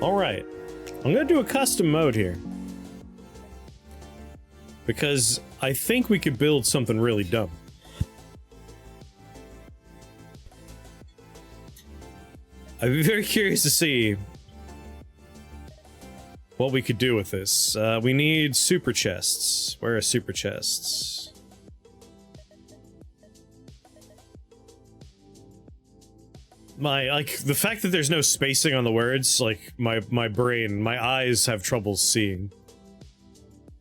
Alright. I'm gonna do a custom mode here. Because I think we could build something really dumb. I'd be very curious to see what we could do with this. We need super chests. Where are super chests? The fact that there's no spacing on the words, like, my brain, my eyes have trouble seeing.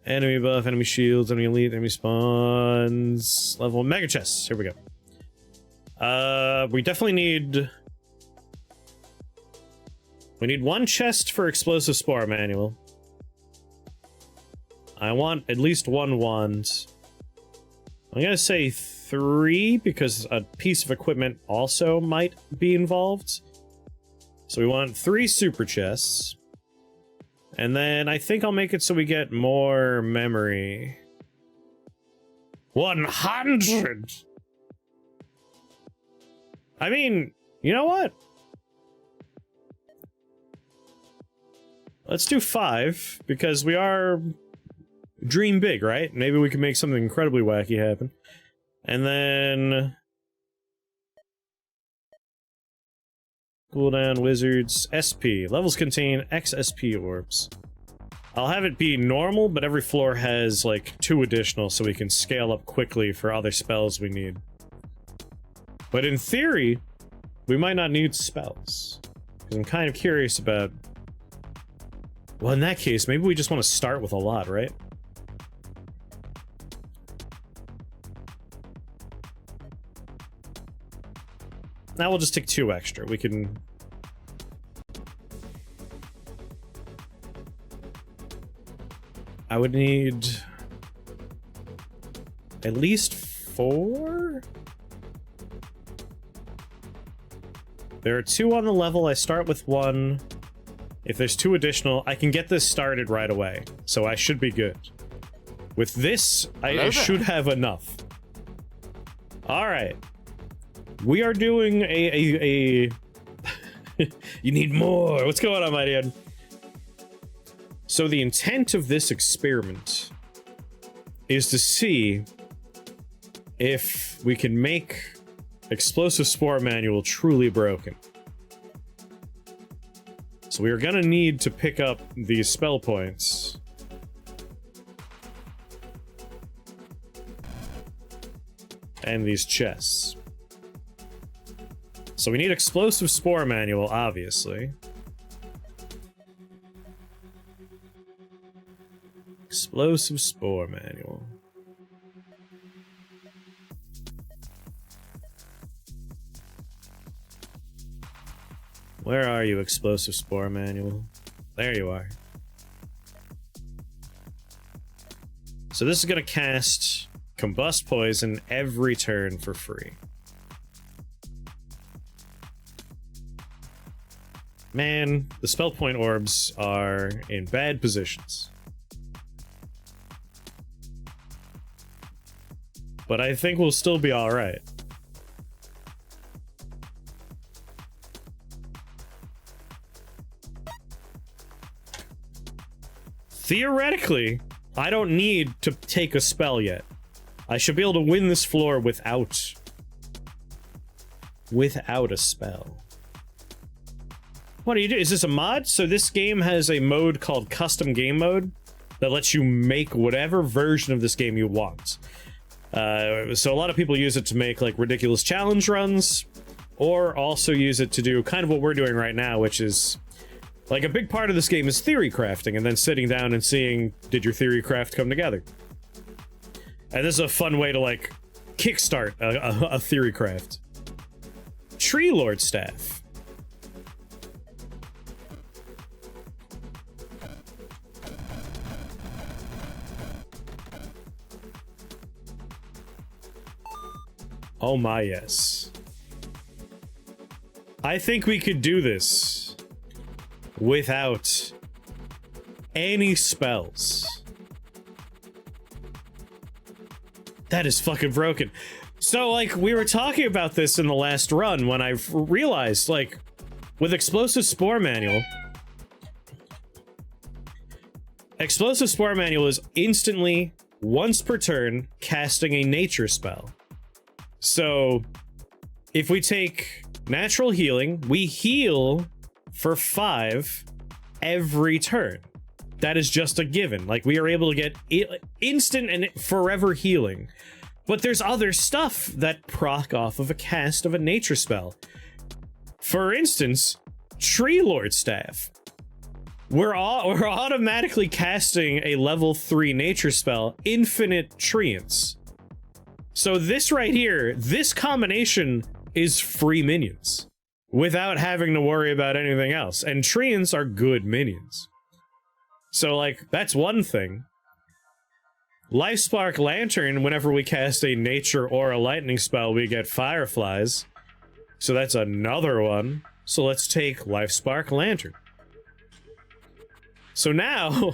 Enemy buff, enemy shields, enemy elite, enemy spawns, level mega chests. Here we go. We definitely need... We need one chest for explosive spore manual. I want at least one wand. I'm gonna say 3 because a piece of equipment also might be involved. So we want 3 super chests. And then I think I'll make it so we get more memory. 100! I mean, you know what? Let's do 5, because we are dream big, right? Maybe we can make something incredibly wacky happen. And then... Cooldown, wizards, SP. Levels contain XSP orbs. I'll have it be normal, but every floor has, like, 2 additional, so we can scale up quickly for other spells we need. But in theory, we might not need spells. Because I'm kind of curious about... Well, in that case, maybe we just want to start with a lot, right? Now we'll just take 2 extra. We can... I would need... at least 4? There are 2 on the level. I start with 1. If there's 2 additional, I can get this started right away. So I should be good. With this, I should have enough. Alright. We are doing a You need more! What's going on, my dude? So the intent of this experiment is to see if we can make Explosive Spore Manual truly broken. So we are gonna need to pick up these spell points. And these chests. So we need Explosive Spore Manual, obviously. Explosive Spore Manual. Where are you, Explosive Spore Manual? There you are. So this is gonna cast Combust Poison every turn for free. Man, the spell point orbs are in bad positions. But I think we'll still be alright. Theoretically, I don't need to take a spell yet. I should be able to win this floor without a spell. What do you do? Is this a mod? So this game has a mode called Custom Game Mode that lets you make whatever version of this game you want. So a lot of people use it to make like ridiculous challenge runs, or also use it to do kind of what we're doing right now, which is like a big part of this game is theory crafting, and then sitting down and seeing, did your theory craft come together? And this is a fun way to like kickstart a theory craft. Tree Lord Staff. Oh my, yes. I think we could do this without any spells. That is fucking broken. So, like, we were talking about this in the last run when I realized, like, with Explosive Spore Manual, Explosive Spore Manual is instantly, once per turn, casting a nature spell. So, if we take natural healing, we heal for 5 every turn. That is just a given. Like, we are able to get instant and forever healing. But there's other stuff that proc off of a cast of a nature spell. For instance, Tree Lord Staff. We're automatically casting a level 3 nature spell, Infinite Treants. So this right here, this combination is free minions without having to worry about anything else. And Treants are good minions. So, like, that's one thing. Lifespark Lantern, whenever we cast a nature or a lightning spell, we get fireflies. So that's another one. So let's take Lifespark Lantern. So now,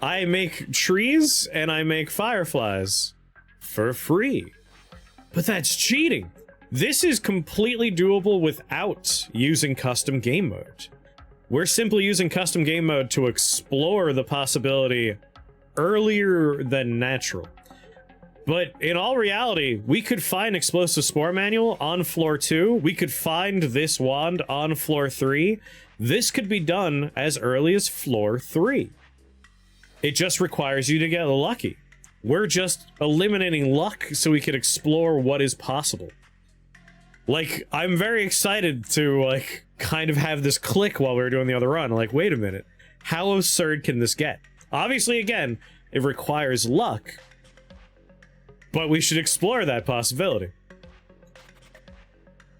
I make trees and I make fireflies for free. But that's cheating. This is completely doable without using custom game mode. We're simply using custom game mode to explore the possibility earlier than natural. But in all reality, we could find Explosive Spore Manual on floor 2. We could find this wand on floor 3. This could be done as early as floor 3. It just requires you to get lucky. We're just eliminating luck so we can explore what is possible. Like, I'm very excited to, like, kind of have this click while we were doing the other run. Like, wait a minute. How absurd can this get? Obviously, again, it requires luck. But we should explore that possibility.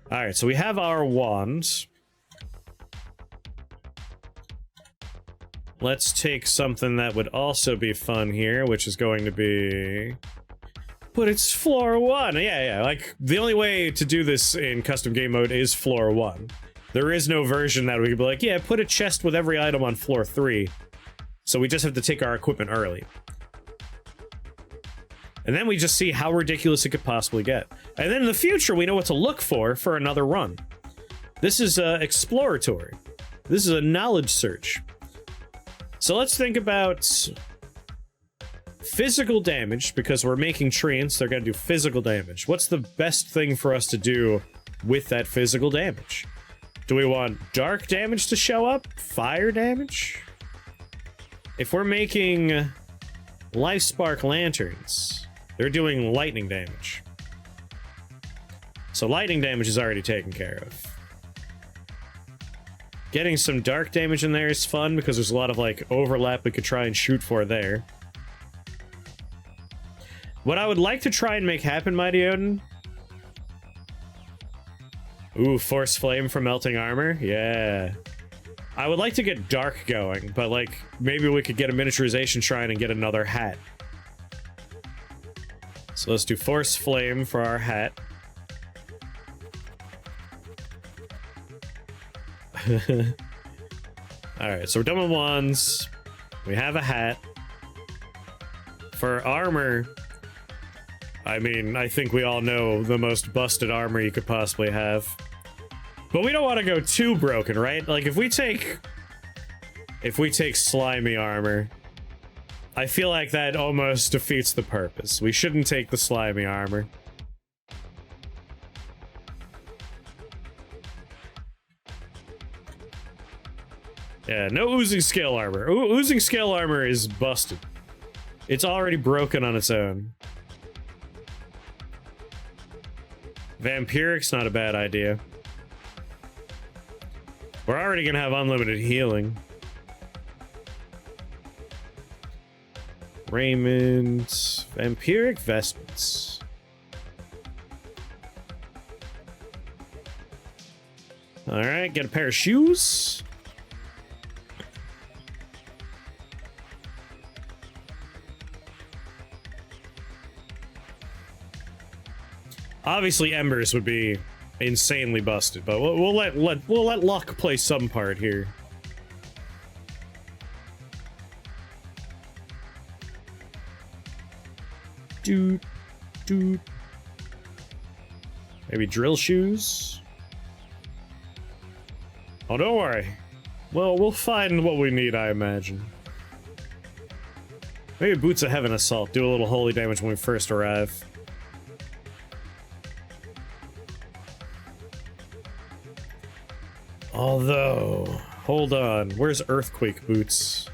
Alright, so we have our wands. Let's take something that would also be fun here, which is going to be... But it's floor 1. Yeah, like, the only way to do this in custom game mode is floor 1. There is no version that we could be like, yeah, put a chest with every item on floor 3. So we just have to take our equipment early. And then we just see how ridiculous it could possibly get. And then in the future, we know what to look for another run. This is exploratory. This is a knowledge search. So let's think about physical damage, because we're making treants, they're gonna do physical damage. What's the best thing for us to do with that physical damage? Do we want dark damage to show up? Fire damage? If we're making Lifespark Lanterns, they're doing lightning damage. So lightning damage is already taken care of. Getting some dark damage in there is fun because there's a lot of, like, overlap we could try and shoot for there. What I would like to try and make happen, Mighty Odin... Ooh, Force Flame for melting armor? Yeah. I would like to get dark going, but, like, maybe we could get a miniaturization shrine and get another hat. So let's do Force Flame for our hat. Alright, so we're done with wands. We have a hat. For armor, I mean, I think we all know the most busted armor you could possibly have. But we don't want to go too broken, right? Like, if we take slimy armor, I feel like that almost defeats the purpose. We shouldn't take the slimy armor. Yeah, no oozing scale armor. Oozing scale armor is busted. It's already broken on its own. Vampiric's not a bad idea. We're already gonna have unlimited healing. Raiment, vampiric vestments. Alright, get a pair of shoes. Obviously, embers would be insanely busted, but we'll let luck play some part here. Doot, doot. Maybe drill shoes. Oh, don't worry. Well, we'll find what we need, I imagine. Maybe Boots of Heaven Assault. Do a little holy damage when we first arrive. Although... Hold on. Where's Earthquake Boots?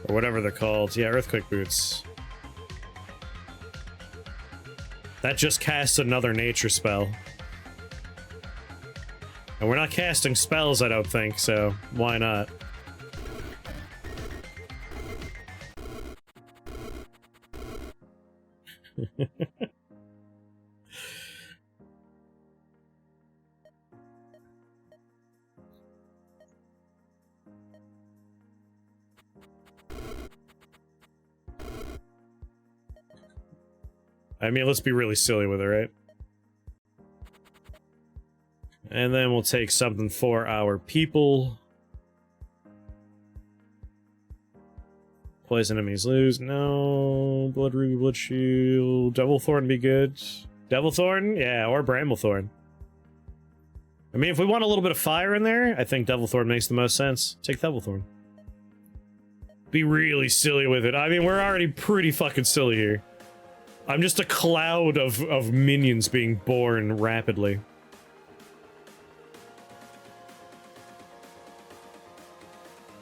Or whatever they're called. Yeah, Earthquake Boots. That just casts another nature spell. And we're not casting spells, I don't think, so why not? I mean, let's be really silly with it, right? And then we'll take something for our people. Poison enemies lose. No. Blood Ruby, Blood Shield. Devil Thorn be good. Devil Thorn? Yeah, or Bramble Thorn. I mean, if we want a little bit of fire in there, I think Devil Thorn makes the most sense. Take Devil Thorn. Be really silly with it. I mean, we're already pretty fucking silly here. I'm just a cloud of minions being born rapidly.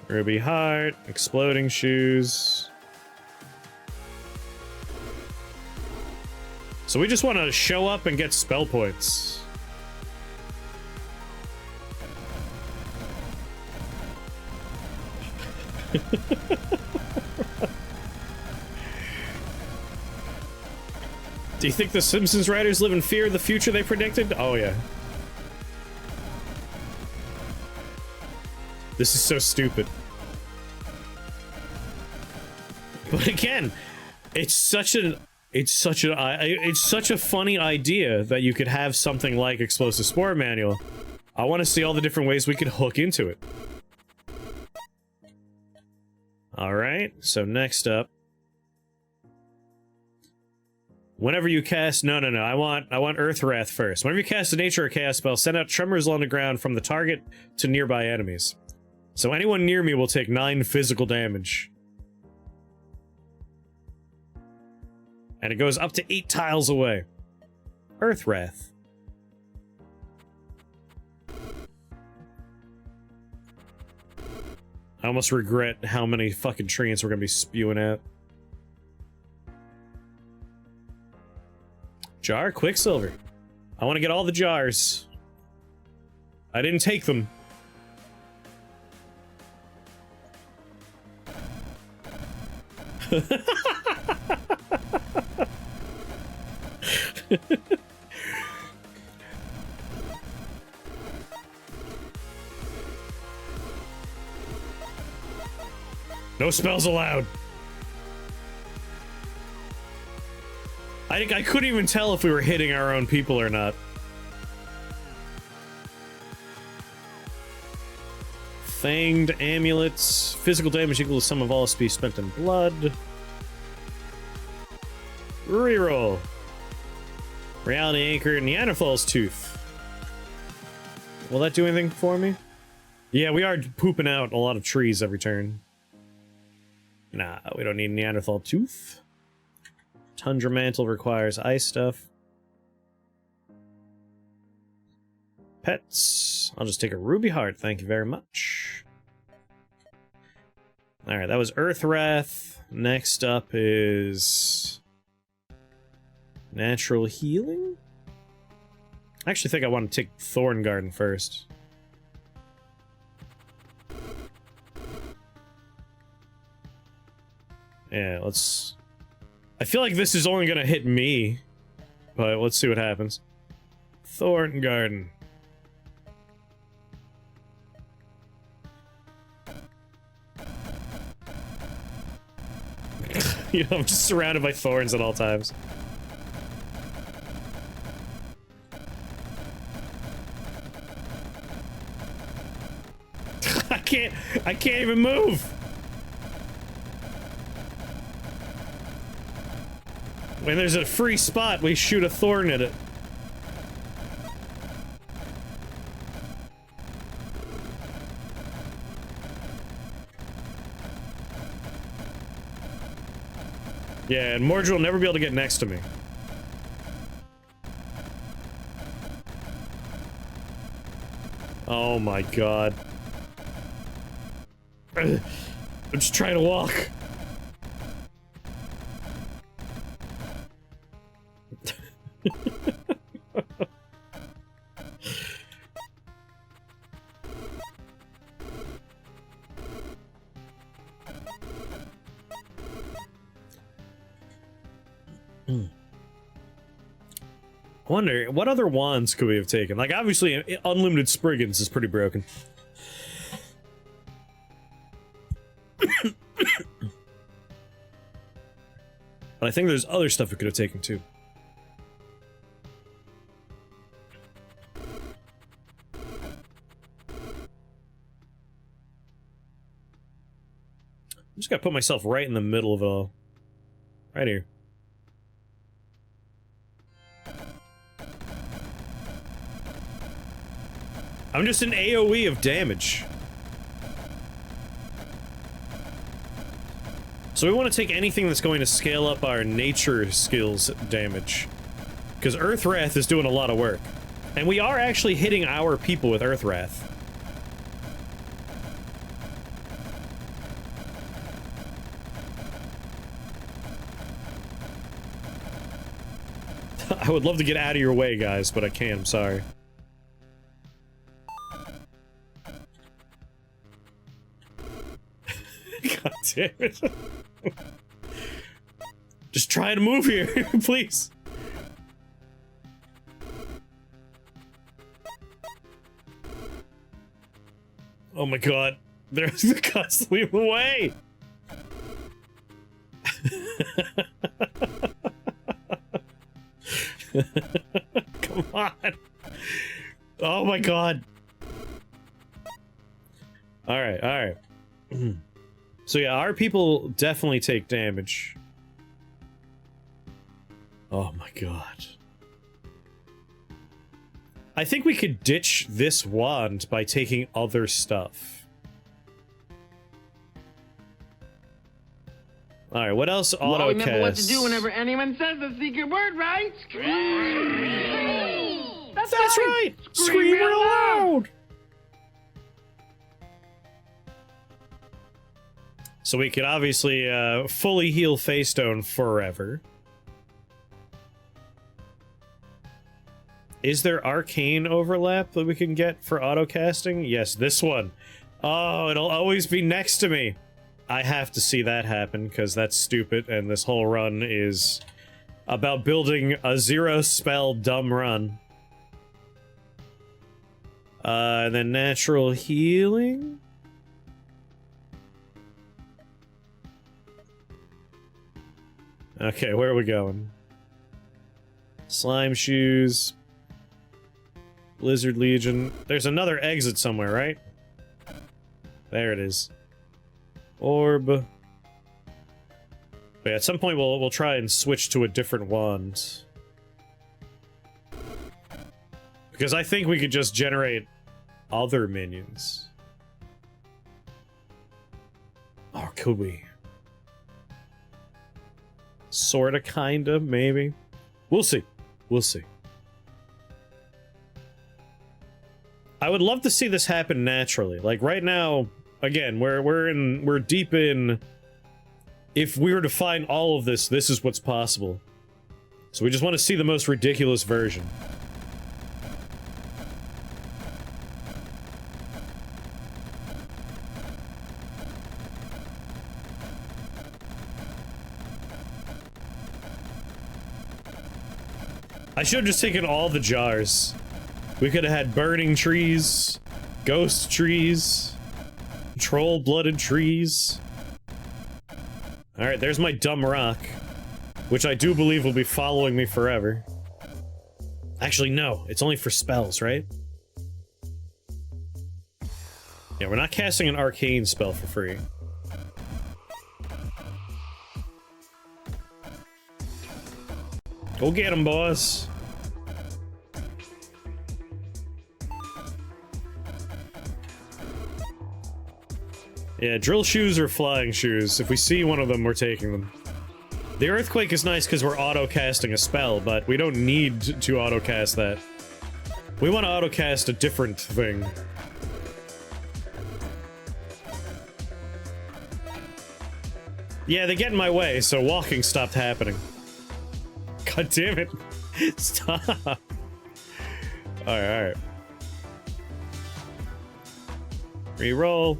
Ruby Heart, Exploding Shoes. So we just want to show up and get spell points. Do you think the Simpsons writers live in fear of the future they predicted? Oh, yeah. This is so stupid. But again, it's such a funny idea that you could have something like Explosive Spore Manual. I want to see all the different ways we could hook into it. Alright, so next up. Whenever you cast... No. I want Earth Wrath first. Whenever you cast a nature or chaos spell, send out tremors on the ground from the target to nearby enemies. So anyone near me will take 9 physical damage. And it goes up to 8 tiles away. Earth Wrath. I almost regret how many fucking treants we're gonna be spewing out. Jar? Quicksilver. I want to get all the jars. I didn't take them. No spells allowed. I couldn't even tell if we were hitting our own people or not. Fanged amulets. Physical damage equal to the sum of all SP spent in blood. Reroll. Reality Anchor, Neanderthal's Tooth. Will that do anything for me? Yeah, we are pooping out a lot of trees every turn. Nah, we don't need Neanderthal Tooth. Tundra Mantle requires ice stuff. Pets. I'll just take a Ruby Heart, thank you very much. Alright, that was Earth Wrath. Next up is... Natural Healing? I actually think I want to take Thorn Garden first. Yeah, let's... I feel like this is only gonna hit me, but let's see what happens. Thorn Garden. You know, I'm just surrounded by thorns at all times. I can't even move! When there's a free spot, we shoot a thorn at it. Yeah, and Mordred will never be able to get next to me. Oh my god. I'm just trying to walk. I wonder, what other wands could we have taken? Like, obviously, Unlimited Spriggans is pretty broken. But I think there's other stuff we could have taken, too. I'm just gotta put myself right in the middle of it all. Right here. I'm just an AoE of damage. So we want to take anything that's going to scale up our nature skills damage. Because Earth Wrath is doing a lot of work. And we are actually hitting our people with Earth Wrath. I would love to get out of your way, guys, but I can't, I'm sorry. God damn it. Just trying to move here, please. Oh my god. There's constantly in the way. Come on. Oh my god. Alright, alright. So yeah, our people definitely take damage. Oh my god. I think we could ditch this wand by taking other stuff. Alright, what else auto-cast? Well, remember what to do whenever anyone says the secret word, right? Scream! That's right! Scream real loud! So we could obviously fully heal Faystone forever. Is there arcane overlap that we can get for auto-casting? Yes, this one. Oh, it'll always be next to me. I have to see that happen, because that's stupid, and this whole run is about building a zero-spell dumb run. And then natural healing? Okay, where are we going? Slime shoes. Blizzard Legion. There's another exit somewhere, right? There it is. Orb. But yeah, at some point we'll try and switch to a different wand. Because I think we could just generate other minions. Or could we? Sorta, kinda, maybe. We'll see. We'll see. I would love to see this happen naturally. Like right now, again, we're deep in. If we were to find all of this, this is what's possible. So we just want to see the most ridiculous version. I should have just taken all the jars. We could have had burning trees, ghost trees, troll-blooded trees. Alright, there's my dumb rock, which I do believe will be following me forever. Actually, no, it's only for spells, right? Yeah, we're not casting an arcane spell for free. Go get him, boss. Yeah, drill shoes or flying shoes. If we see one of them, we're taking them. The Earthquake is nice because we're auto-casting a spell, but we don't need to auto-cast that. We want to auto-cast a different thing. Yeah, they get in my way, so walking stopped happening. God damn it. Stop. Alright. Reroll.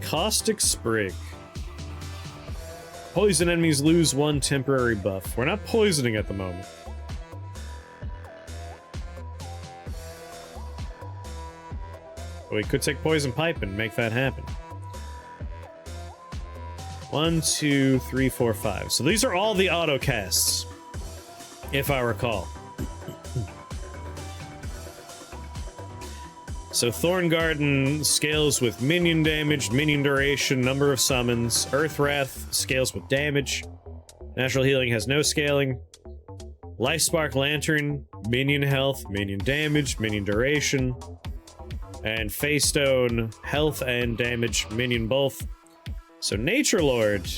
Caustic Sprig. Poison enemies lose 1 temporary buff. We're not poisoning at the moment. But we could take Poison Pipe and make that happen. 1, 2, 3, 4, 5. So these are all the auto casts, if I recall. So Thorn Garden scales with minion damage, minion duration, number of summons. Earth Wrath scales with damage. Natural Healing has no scaling. Life Spark Lantern, minion health, minion damage, minion duration. And Face Stone, health and damage, minion both. So Nature Lord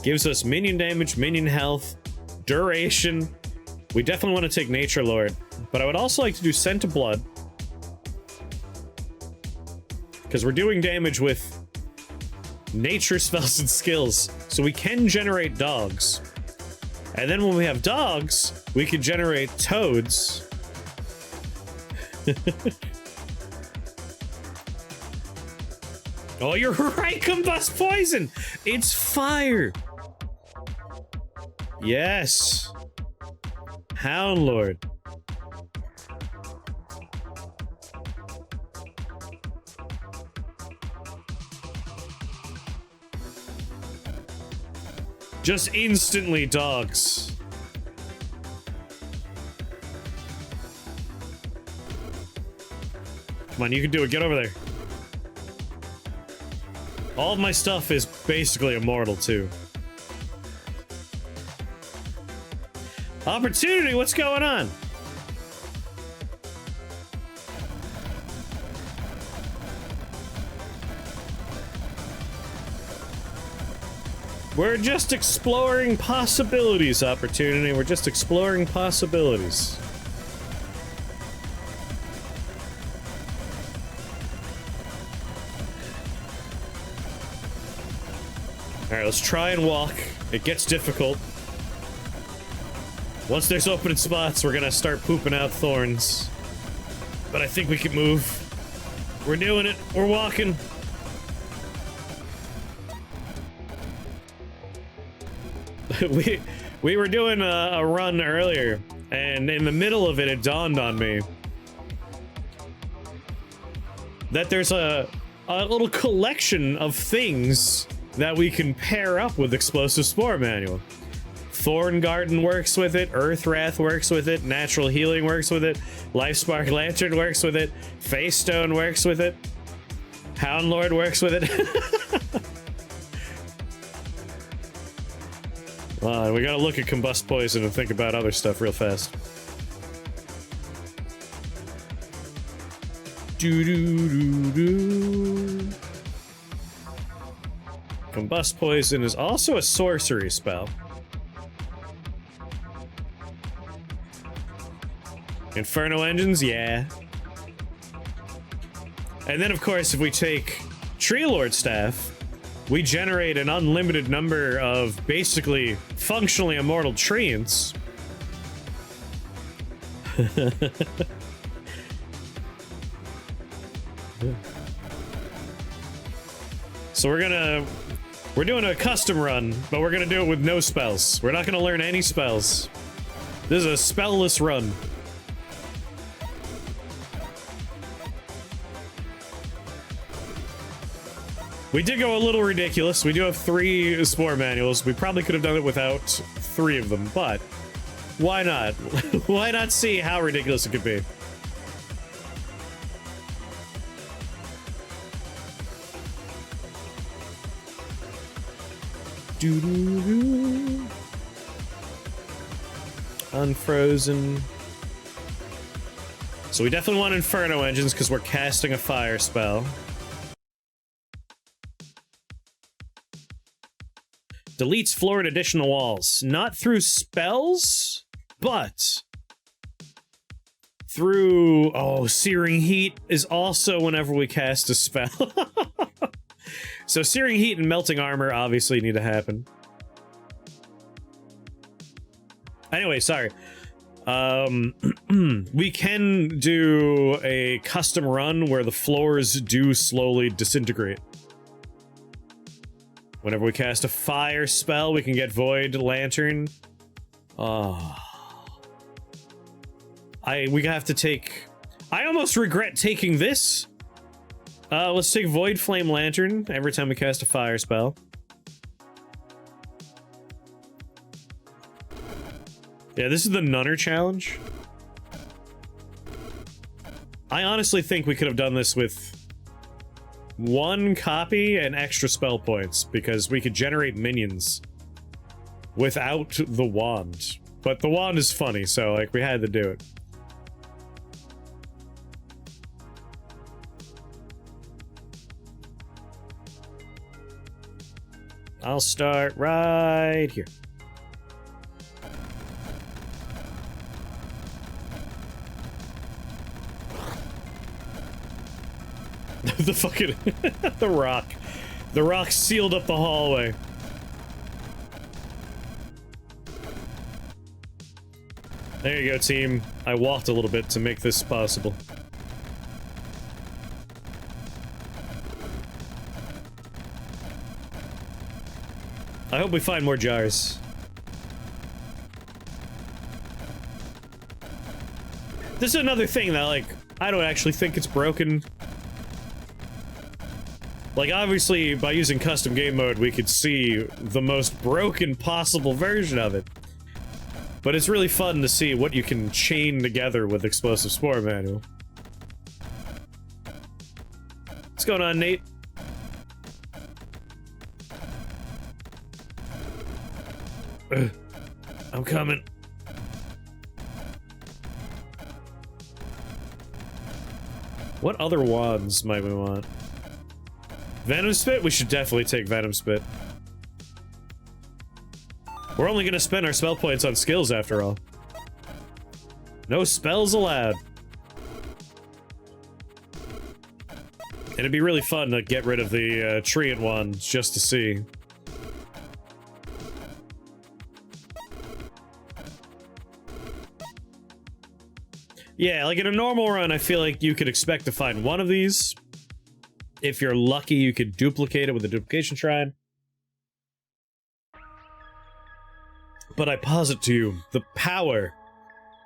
gives us minion damage, minion health, duration. We definitely want to take Nature Lord, but I would also like to do Scent of Blood. Because we're doing damage with nature spells and skills, so we can generate dogs. And then when we have dogs, we can generate toads. Oh, you're right, Combust Poison! It's fire! Yes! Hound Lord. Just instantly dogs. Come on, you can do it. Get over there. All of my stuff is basically immortal, too. Opportunity, what's going on? We're just exploring possibilities, Opportunity. We're just exploring possibilities. Alright, let's try and walk. It gets difficult. Once there's open spots, we're gonna start pooping out thorns. But I think we can move. We're doing it. We're walking. we were doing a run earlier, and in the middle of it, it dawned on me that there's a little collection of things that we can pair up with Explosive Spore Manual. Thorn Garden works with it, Earth Wrath works with it, Natural Healing works with it, Life Spark Lantern works with it, Face Stone works with it, Hound Lord works with it. We gotta look at Combust Poison and think about other stuff real fast. Doo-doo-doo-doo. Combust Poison is also a sorcery spell. Inferno Engines, yeah. And then, of course, if we take Tree Lord Staff, we generate an unlimited number of basically functionally immortal treants. So we're doing a custom run, but we're gonna do it with no spells. We're not gonna learn any spells. This is a spell-less run. We did go a little ridiculous. We do have 3 Spore Manuals. We probably could have done it without 3 of them, but why not? Why not see how ridiculous it could be? Doo-doo-doo. Unfrozen. So we definitely want Inferno Engines because we're casting a fire spell. Deletes floor and additional walls. Not through spells, but through... Oh, Searing Heat is also whenever we cast a spell. So Searing Heat and Melting Armor obviously need to happen. Anyway, sorry. We can do a custom run where the floors do slowly disintegrate. Whenever we cast a fire spell, we can get Void Lantern. Oh. We have to take... I almost regret taking this. Let's take Void Flame Lantern every time we cast a fire spell. Yeah, this is the Nunner challenge. I honestly think we could have done this with one copy and extra spell points, because we could generate minions without the wand. But the wand is funny, so, like, we had to do it. I'll start right here. The fucking... the rock. The rock sealed up the hallway. There you go, team. I walked a little bit to make this possible. I hope we find more jars. This is another thing that, like, I don't actually think it's broken. Like, obviously, by using custom game mode, we could see the most broken possible version of it. But it's really fun to see what you can chain together with Explosive Spore Manual. What's going on, Nate? I'm coming. What other wands might we want? Venom Spit? We should definitely take Venom Spit. We're only gonna spend our spell points on skills after all. No spells allowed. And it'd be really fun to get rid of the Treant wands just to see. Yeah, like in a normal run, I feel like you could expect to find one of these. If you're lucky, you could duplicate it with a duplication shrine. But I posit to you the power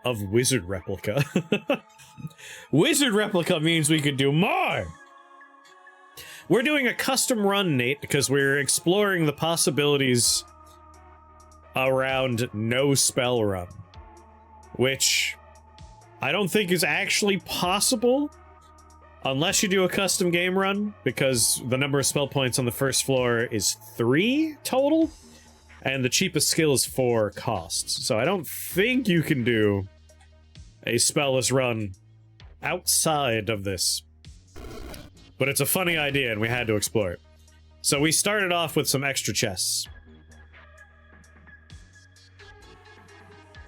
of Wizard Replica. Wizard Replica means we could do more! We're doing a custom run, Nate, because we're exploring the possibilities around no spell run. Which I don't think is actually possible unless you do a custom game run, because the number of spell points on the first floor is 3 total, and the cheapest skill is 4 costs. So I don't think you can do a spellless run outside of this. But it's a funny idea, and we had to explore it. So we started off with some extra chests.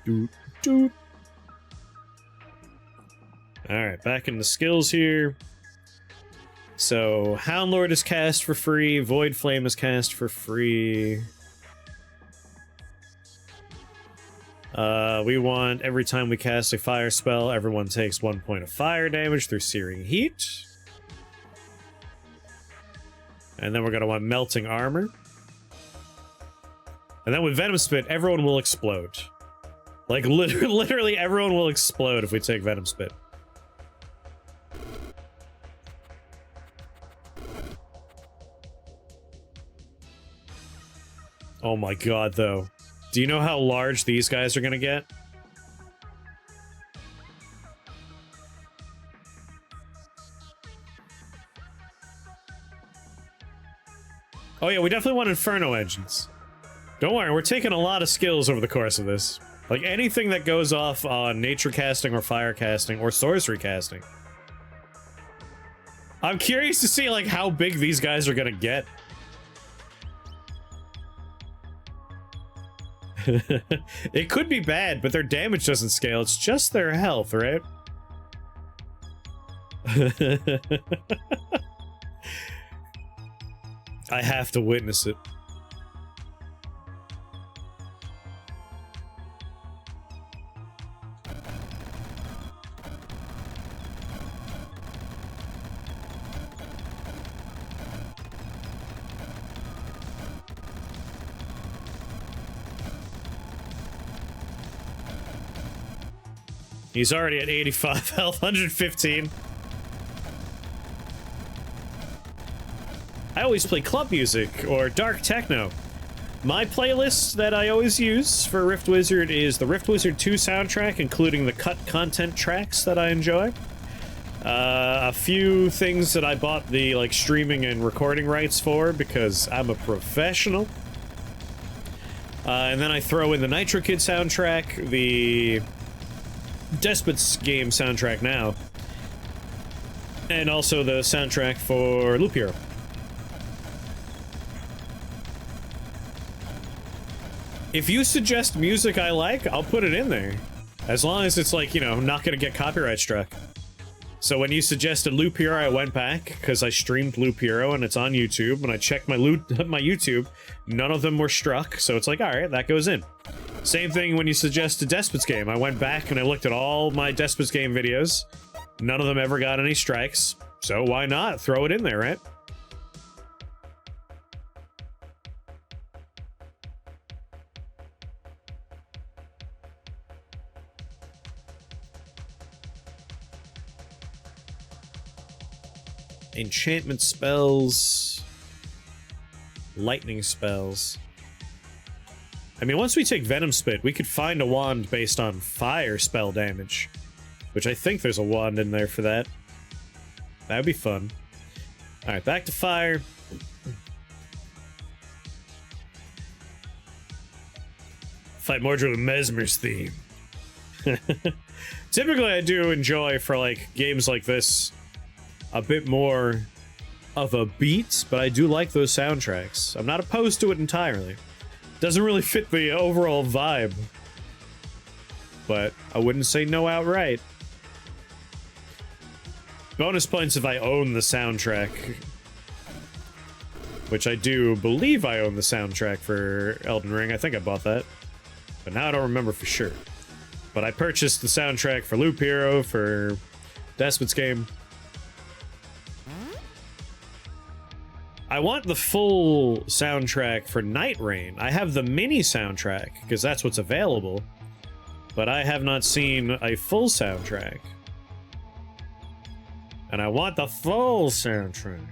Doot, doot. Alright, back into skills here. So, Houndlord is cast for free, Void Flame is cast for free. We want, every time we cast a fire spell, everyone takes 1 point of fire damage through Searing Heat. And then we're gonna want Melting Armor. And then with Venom Spit, everyone will explode. Like, literally everyone will explode if we take Venom Spit. Oh my god, though. Do you know how large these guys are gonna get? Oh yeah, we definitely want Inferno engines. Don't worry, we're taking a lot of skills over the course of this. Like, anything that goes off on nature casting or fire casting or sorcery casting. I'm curious to see, like, how big these guys are gonna get. It could be bad, but their damage doesn't scale. It's just their health, right? I have to witness it. He's already at 85 health, 115. I always play club music or dark techno. My playlist that I always use for Rift Wizard is the Rift Wizard 2 soundtrack, including the cut content tracks that I enjoy. A few things that I bought the like streaming and recording rights for because I'm a professional. And then I throw in the Nitro Kid soundtrack, the Despots game soundtrack now, and also the soundtrack for Loop Hero. If you suggest music I like, I'll put it in there. As long as it's like, you know, not gonna get copyright struck. So when you suggested Loop Hero, I went back, because I streamed Loop Hero and it's on YouTube, and I checked my YouTube, none of them were struck, so it's like, alright, that goes in. Same thing when you suggested Despots game. I went back and I looked at all my Despots game videos. None of them ever got any strikes, so why not throw it in there, right? Enchantment spells, lightning spells. I mean, once we take Venom Spit, we could find a wand based on fire spell damage, which I think there's a wand in there for that. That'd be fun. Alright, back to fire. Fight Mordred with Mesmer's theme. Typically, I do enjoy, for like games like this, a bit more of a beat, but I do like those soundtracks. I'm not opposed to it entirely. Doesn't really fit the overall vibe, but I wouldn't say no outright. Bonus points if I own the soundtrack, which I do believe I own the soundtrack for Elden Ring. I think I bought that, but now I don't remember for sure. But I purchased the soundtrack for Loop Hero, for Despots game. I want the full soundtrack for Night Rain. I have the mini soundtrack, because that's what's available, but I have not seen a full soundtrack. And I want the full soundtrack.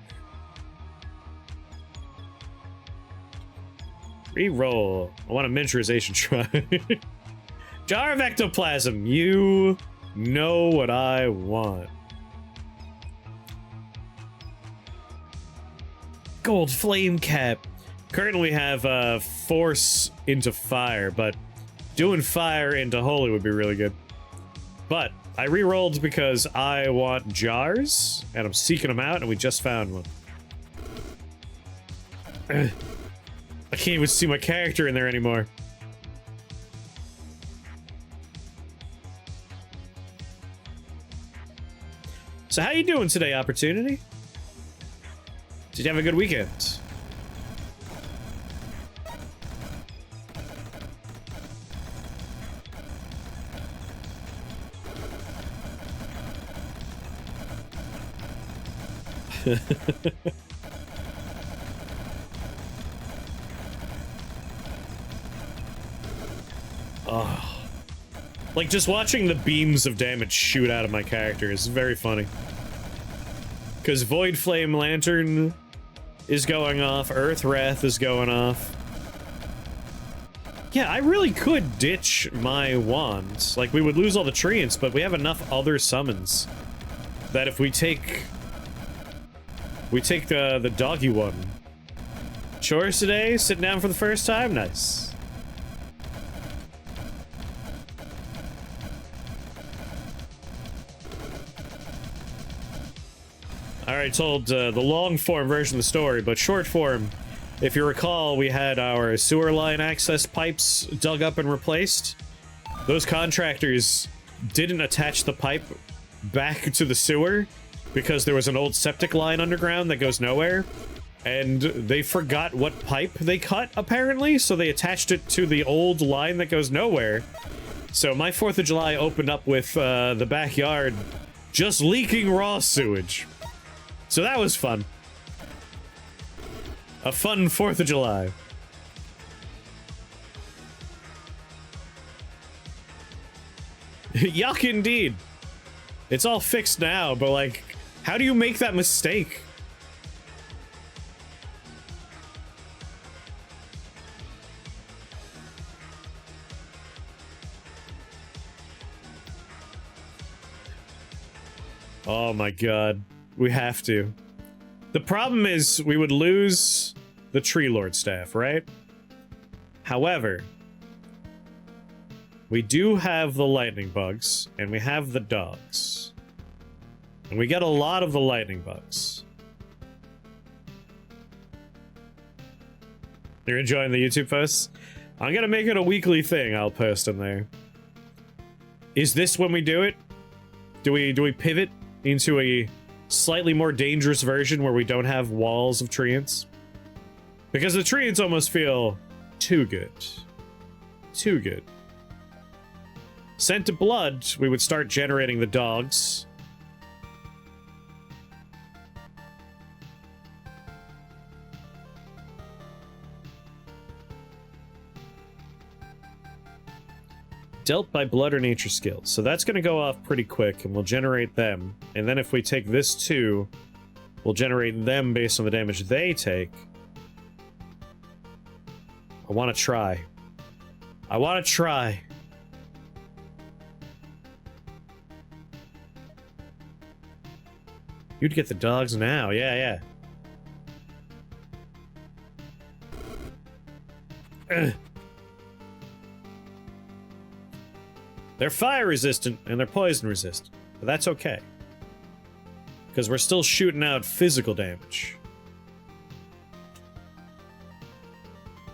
Reroll. I want a miniaturization try. Jar of Ectoplasm. You know what I want. Gold Flame Cap. Currently we have Force into Fire, but doing Fire into Holy would be really good. But I re-rolled because I want jars, and I'm seeking them out, and we just found one. I can't even see my character in there anymore. So how you doing today, Opportunity? Did you have a good weekend? Oh. Like, just watching the beams of damage shoot out of my character is very funny. Because Void Flame Lantern is going off, Earth Wrath is going off. Yeah, I really could ditch my wands. Like, we would lose all the treants, but we have enough other summons that if we take... the doggy one. Chores today? Sitting down for the first time? Nice. I already told the long form version of the story, but short form, If you recall, we had our sewer line access pipes dug up and replaced. Those contractors didn't attach the pipe back to the sewer because there was an old septic line underground that goes nowhere. And they forgot what pipe they cut, apparently, so they attached it to the old line that goes nowhere. So my 4th of July opened up with the backyard just leaking raw sewage. So that was fun. A fun 4th of July. Yuck indeed. It's all fixed now, but like, how do you make that mistake? Oh my god. We have to. The problem is we would lose the Tree Lord staff, right? However, we do have the lightning bugs, and we have the dogs. And we get a lot of the lightning bugs. You're enjoying the YouTube posts? I'm gonna make it a weekly thing I'll post in there. Is this when we do it? Do we pivot into a slightly more dangerous version where we don't have walls of treants? Because the treants almost feel too good. Too good. Sent to blood, we would start generating the dogs. Dealt by blood or nature skills. So that's going to go off pretty quick, and we'll generate them. And then if we take this too, we'll generate them based on the damage they take. I want to try. I want to try. You'd get the dogs now. Yeah, yeah. Ugh. They're fire resistant and they're poison resistant, but that's okay. Because we're still shooting out physical damage.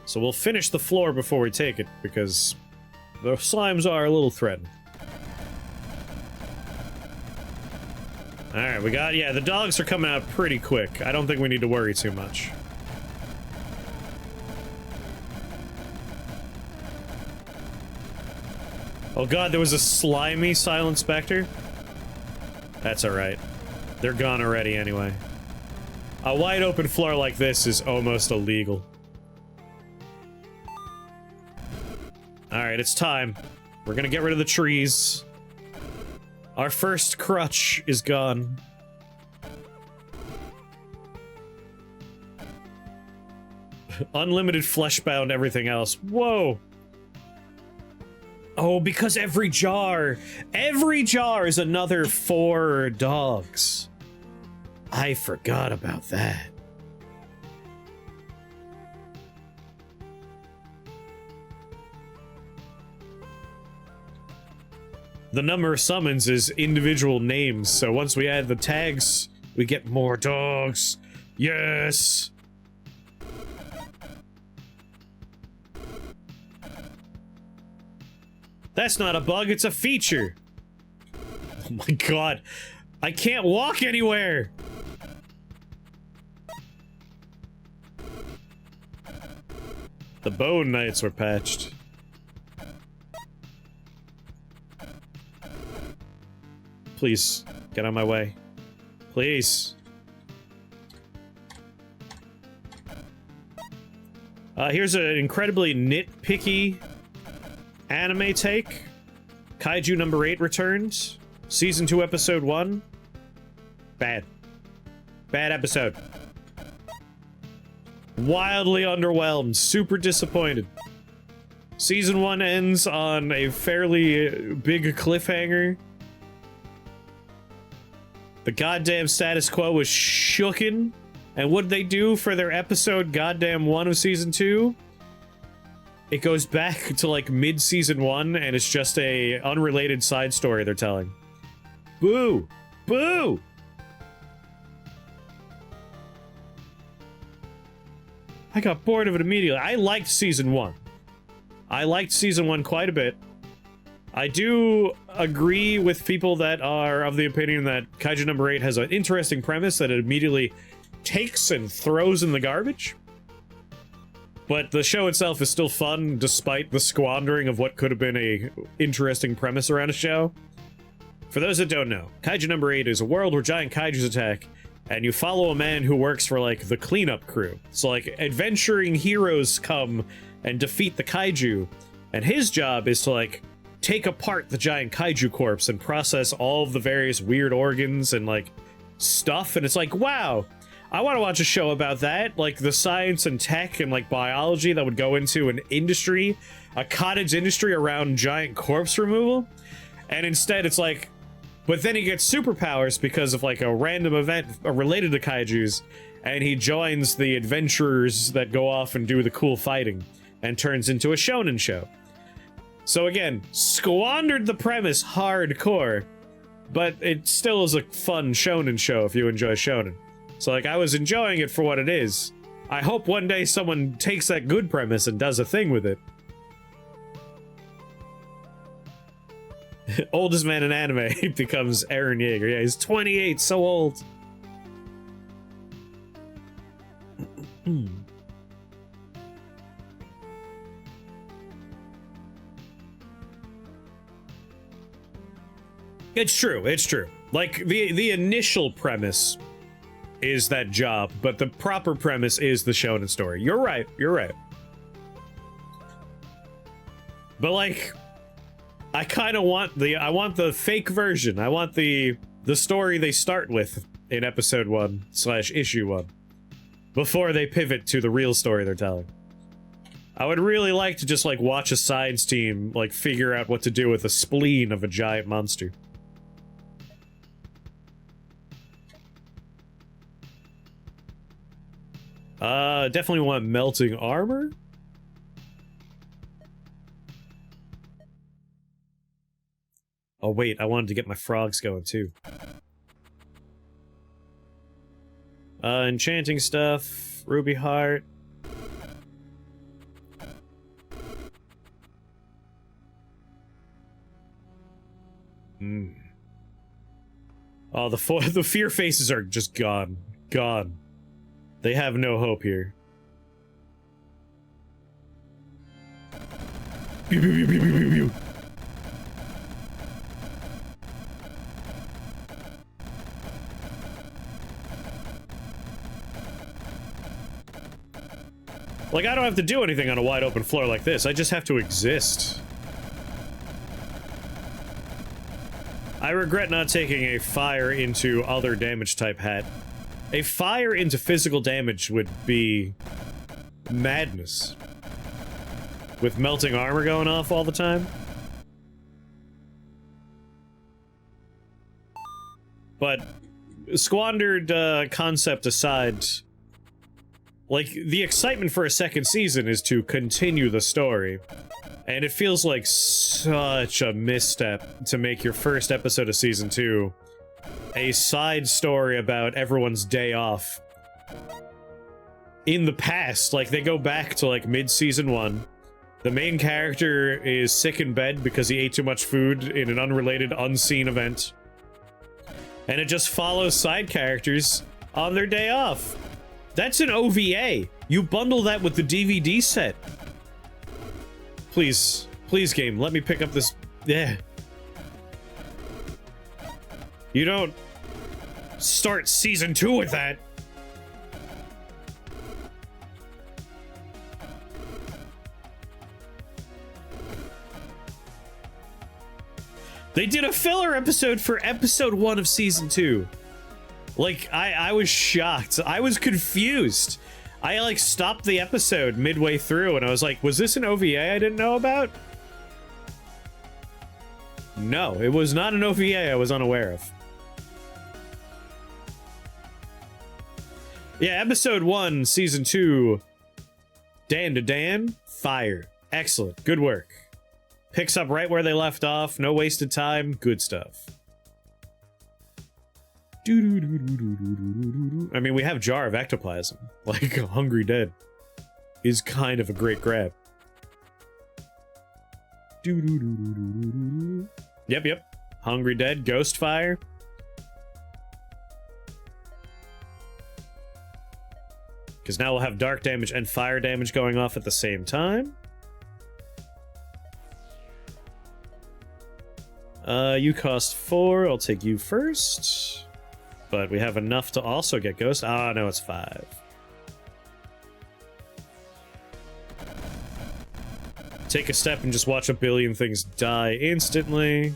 So we'll finish the floor before we take it, because the slimes are a little threatened. Alright, we got, yeah, the dogs are coming out pretty quick. I don't think we need to worry too much. Oh god, there was a slimy Silent Spectre? That's alright. They're gone already anyway. A wide open floor like this is almost illegal. Alright, it's time. We're gonna get rid of the trees. Our first crutch is gone. Unlimited fleshbound everything else. Whoa! Oh, because every jar is another 4 dogs. I forgot about that. The number of summons is individual names, so once we add the tags, we get more dogs. Yes! That's not a bug, it's a feature. Oh my god. I can't walk anywhere. The bone knights were patched. Please, get on my way. Please. Here's an incredibly nitpicky anime take. Kaiju number 8 returns. Season 2, episode 1. Bad. Bad episode. Wildly underwhelmed. Super disappointed. Season 1 ends on a fairly big cliffhanger. The goddamn status quo was shooken. And what did they do for their episode goddamn 1 of season 2? It goes back to like mid-season 1 and it's just a unrelated side story they're telling. Boo! Boo! I got bored of it immediately. I liked season 1. I liked season 1 quite a bit. I do agree with people that are of the opinion that Kaiju number 8 has an interesting premise that it immediately takes and throws in the garbage. But the show itself is still fun, despite the squandering of what could have been a interesting premise around a show. For those that don't know, Kaiju number 8 is a world where giant kaijus attack, and you follow a man who works for, like, the cleanup crew. So, like, adventuring heroes come and defeat the kaiju, and his job is to, like, take apart the giant kaiju corpse and process all of the various weird organs and, like, stuff, and it's like, wow, I want to watch a show about that, like, the science and tech and, like, biology that would go into an industry, a cottage industry around giant corpse removal, and instead it's like, but then he gets superpowers because of, like, a random event related to kaijus, and he joins the adventurers that go off and do the cool fighting, and turns into a shonen show. So again, squandered the premise hardcore, but it still is a fun shonen show if you enjoy shonen. So, like, I was enjoying it for what it is. I hope one day someone takes that good premise and does a thing with it. Oldest man in anime becomes Eren Yeager. Yeah, he's 28, so old. It's true, it's true. Like, the initial premise is that job, but the proper premise is the shonen story. You're right, you're right. But, like, I kind of want the fake version. I want the story they start with in episode 1/issue 1 before they pivot to the real story they're telling. I would really like to just, like, watch a science team, like, figure out what to do with the spleen of a giant monster. Definitely want melting armor. Oh wait, I wanted to get my frogs going too. Enchanting stuff, ruby heart. Oh, the fear faces are just gone. Gone. They have no hope here. Pew, pew, pew, pew, pew, pew. Like, I don't have to do anything on a wide open floor like this. I just have to exist. I regret not taking a fire into other damage type hat. A fire into physical damage would be madness. With melting armor going off all the time. But squandered concept aside, like, the excitement for a second season is to continue the story. And it feels like such a misstep to make your first episode of season 2 a side story about everyone's day off. In the past, like, they go back to, like, mid-season 1. The main character is sick in bed because he ate too much food in an unrelated, unseen event. And it just follows side characters on their day off. That's an OVA. You bundle that with the DVD set. Please, please, game, let me pick up this. Yeah. You don't start season 2 with that. They did a filler episode for episode 1 of season 2. Like, I was shocked. I was confused. I, like, stopped the episode midway through, and I was like, was this an OVA I didn't know about? No, it was not an OVA I was unaware of. Yeah, episode 1, season 2, Dan to Dan, fire. Excellent, good work. Picks up right where they left off, no wasted time, good stuff. I mean, we have Jar of Ectoplasm, like Hungry Dead. is kind of a great grab. Yep. Hungry Dead, Ghost Fire. Because now we'll have dark damage and fire damage going off at the same time. You cost 4. I'll take you first. But we have enough to also get Ghost. Ah, no, it's 5. Take a step and just watch a billion things die instantly.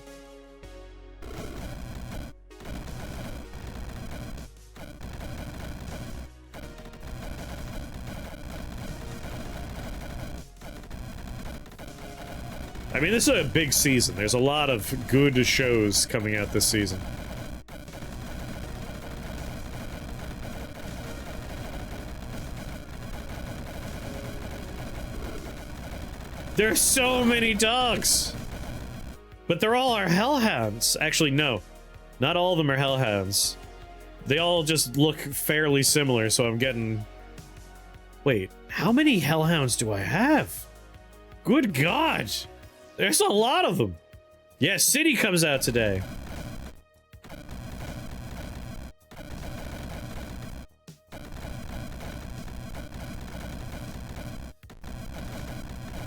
I mean, this is a big season. There's a lot of good shows coming out this season. There's so many dogs! But they're all our hellhounds. Actually, no. Not all of them are hellhounds. They all just look fairly similar, so I'm getting... Wait, how many hellhounds do I have? Good God! There's a lot of them! Yeah, City comes out today.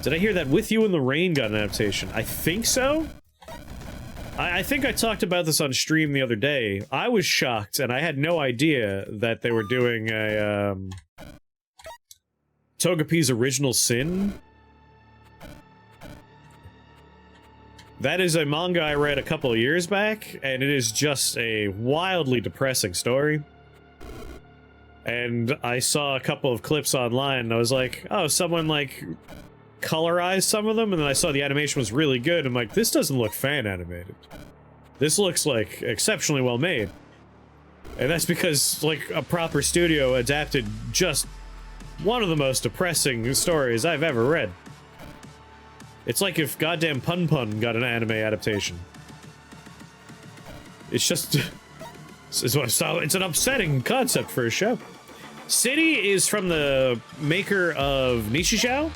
Did I hear that With You in the Rain got an adaptation? I think so? I think I talked about this on stream the other day. I was shocked, and I had no idea that they were doing a, Togepi's Original Sin. That is a manga I read a couple of years back, and it is just a wildly depressing story. And I saw a couple of clips online, and I was like, oh, someone, like, colorized some of them, and then I saw the animation was really good. I'm like, this doesn't look fan animated. This looks, like, exceptionally well made. And that's because, like, a proper studio adapted just one of the most depressing stories I've ever read. It's like if goddamn Pun Pun got an anime adaptation. It's just... it's an upsetting concept for a show. City is from the maker of Nishijou.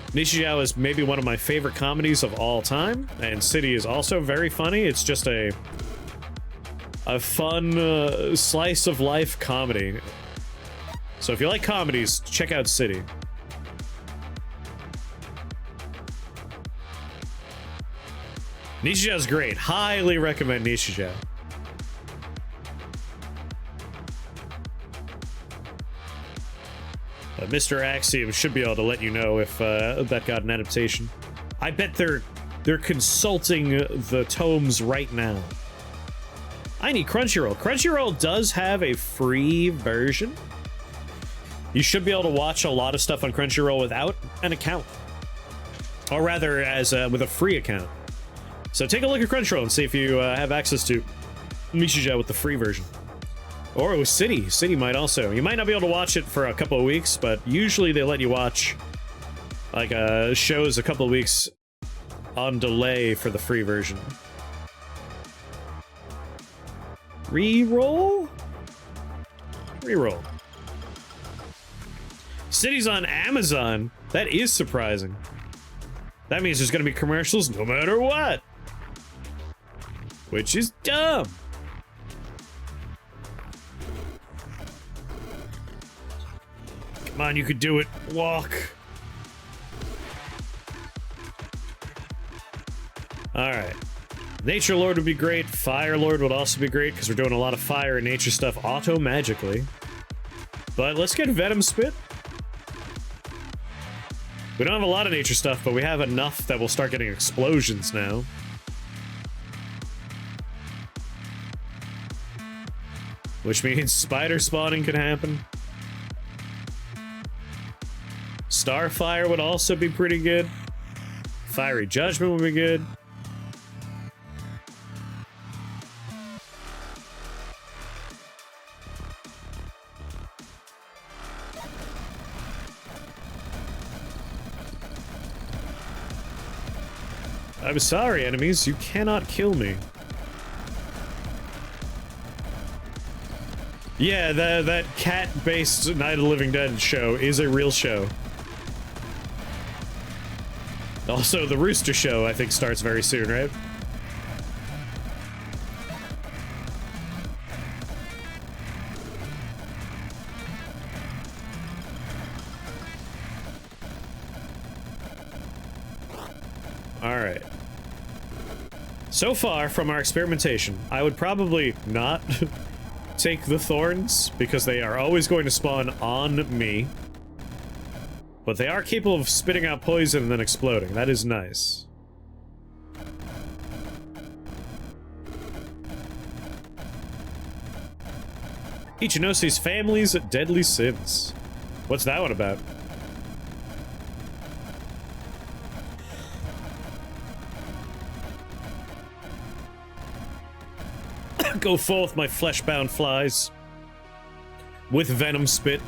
Nishijou is maybe one of my favorite comedies of all time, and City is also very funny. It's just a fun slice of life comedy. So if you like comedies, check out City. Nishijou's great. Highly recommend Nishijou. Mr. Axiom should be able to let you know if that got an adaptation. I bet they're consulting the tomes right now. I need Crunchyroll. Crunchyroll does have a free version. You should be able to watch a lot of stuff on Crunchyroll without an account. Or rather, as with a free account. So take a look at Crunchyroll and see if you have access to Nishijou with the free version. Or with City. City might also. You might not be able to watch it for a couple of weeks, but usually they let you watch like shows a couple of weeks on delay for the free version. Reroll? Reroll. City's on Amazon. That is surprising. That means there's gonna be commercials no matter what. Which is dumb. Come on, you could do it. Walk. Alright. Nature Lord would be great. Fire Lord would also be great, because we're doing a lot of fire and nature stuff auto-magically. But let's get Venom Spit. We don't have a lot of nature stuff, but we have enough that we'll start getting explosions now. Which means spider spawning can happen. Starfire would also be pretty good. Fiery Judgment would be good. I'm sorry, enemies, you cannot kill me. Yeah, that cat-based Night of the Living Dead show is a real show. Also, the Rooster Show, I think, starts very soon, right? Alright. So far, from our experimentation, I would probably not take the thorns, because they are always going to spawn on me. But they are capable of spitting out poison and then exploding. That is nice. Ichinosi's family's deadly sins. What's that one about? Go forth, my flesh-bound flies. With venom spit.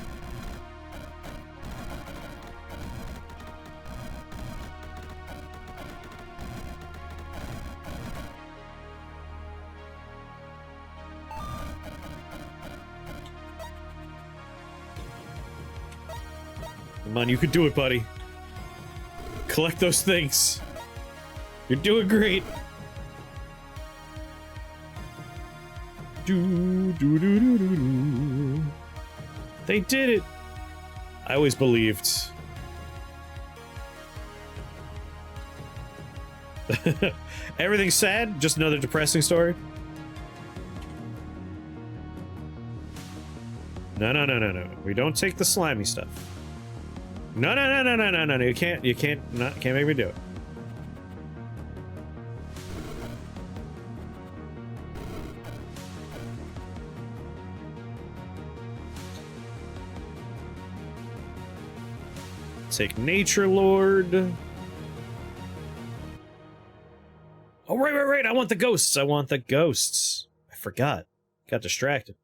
Come on, you can do it, buddy. Collect those things. You're doing great. They did it. I always believed. Everything's sad? Just another depressing story? No. We don't take the slimy stuff. No. You can't make me do it. Take Nature Lord. Oh, right. I want the ghosts. I forgot. Got distracted.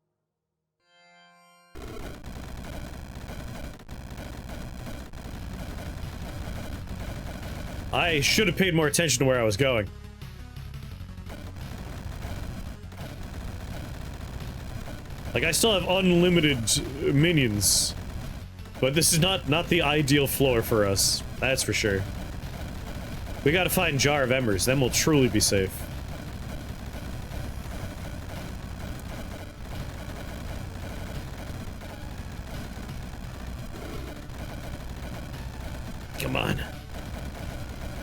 I should have paid more attention to where I was going. Like, I still have unlimited minions. But this is not the ideal floor for us. That's for sure. We gotta find Jar of Embers, then we'll truly be safe. Come on.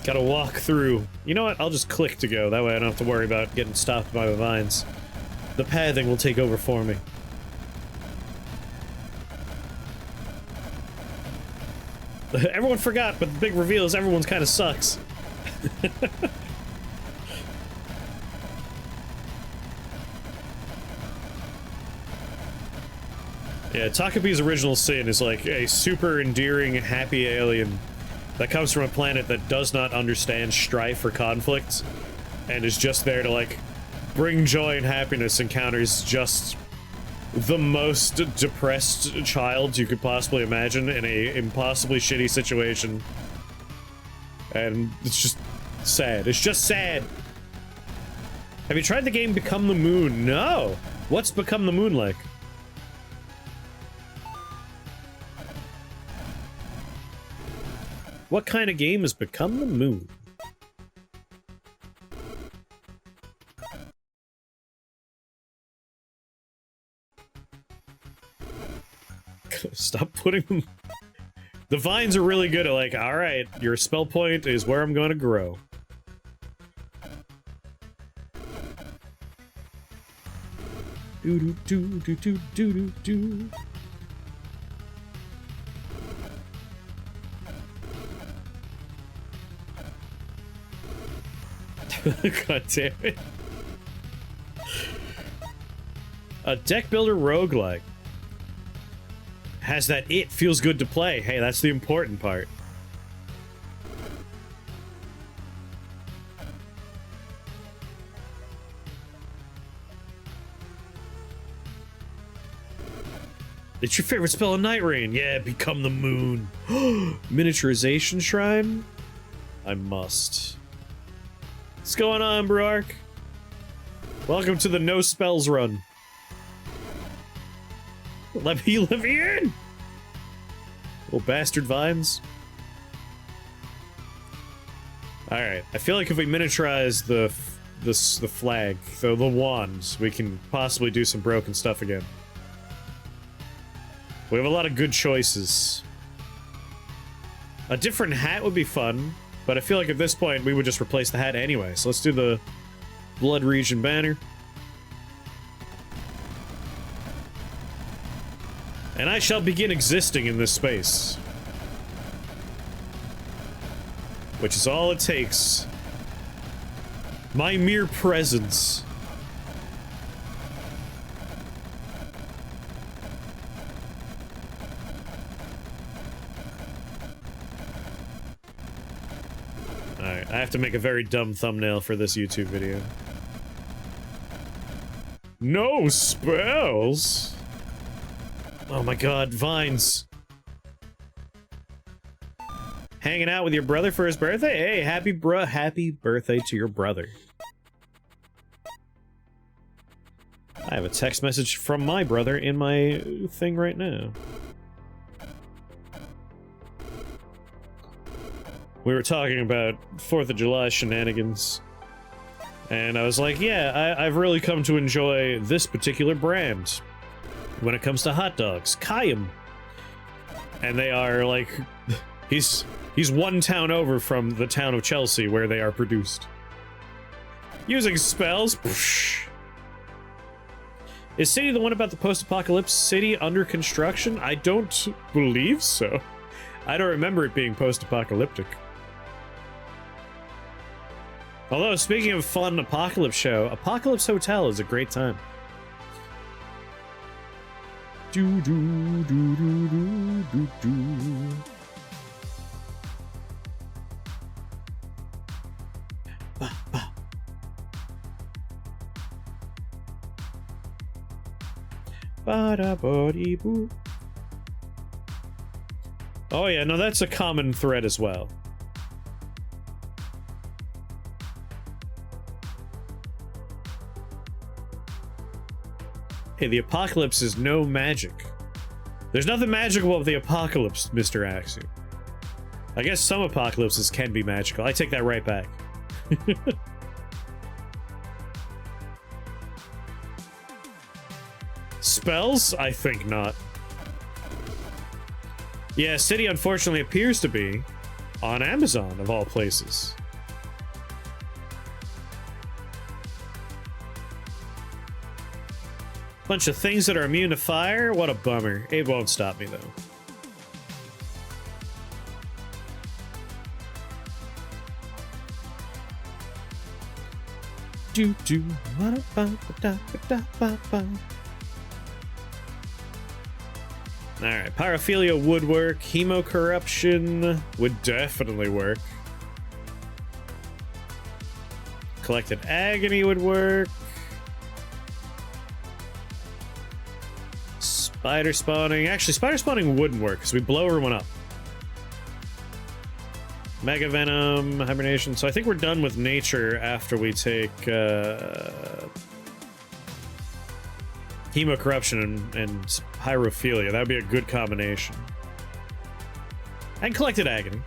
Gotta walk through. You know what? I'll just click to go. That way I don't have to worry about getting stopped by the vines. The pathing will take over for me. Everyone forgot, but the big reveal is everyone's kind of sucks. Yeah, Takabi's original sin is like a super endearing, happy alien that comes from a planet that does not understand strife or conflict, and is just there to, like, bring joy and happiness, encounters just the most depressed child you could possibly imagine in a impossibly shitty situation. And it's just sad. It's just sad. Have you tried the game Become the Moon? No! What's Become the Moon like? What kind of game is Become the Moon? Stop putting them... The vines are really good at, like, alright, your spell point is where I'm gonna grow. Do-do-do-do-do-do-do-do. God damn it. A deck builder roguelike. Has that it feels good to play. Hey, that's the important part. It's your favorite spell in Night Rain. Yeah, Become the Moon. Miniaturization Shrine? I must. What's going on, Bruark? Welcome to the no spells run. Let me in! Oh, bastard vines. Alright, I feel like if we miniaturize the flag, the wands, we can possibly do some broken stuff again. We have a lot of good choices. A different hat would be fun, but I feel like at this point we would just replace the hat anyway, so let's do the Blood Region banner. And I shall begin existing in this space. Which is all it takes. My mere presence. Alright, I have to make a very dumb thumbnail for this YouTube video. No spells! Oh my god, vines. Hanging out with your brother for his birthday? Hey, happy birthday to your brother. I have a text message from my brother in my thing right now. We were talking about 4th of July shenanigans. And I was like, yeah, I've really come to enjoy this particular brand. When it comes to hot dogs, Kayam. And they are like... He's one town over from the town of Chelsea where they are produced. Using spells? Psh. Is City the one about the post-apocalypse city under construction? I don't believe so. I don't remember it being post-apocalyptic. Although, speaking of fun apocalypse show, Apocalypse Hotel is a great time. Do do do do do do do. Ba-da-ba-dee-boo. Oh yeah, no, that's a common thread as well. Hey, the apocalypse is no magic. There's nothing magical about the apocalypse, Mr. Axiom. I guess some apocalypses can be magical. I take that right back. Spells? I think not. Yeah, City unfortunately appears to be on Amazon, of all places. Bunch of things that are immune to fire? What a bummer. It won't stop me, though. Alright, Pyrophilia would work. Hemocorruption would definitely work. Collected Agony would work. Spider spawning. Actually, spider spawning wouldn't work because we blow everyone up. Mega Venom, Hibernation. So I think we're done with nature after we take Hemocorruption and Pyrophilia. That would be a good combination. And Collected Agony.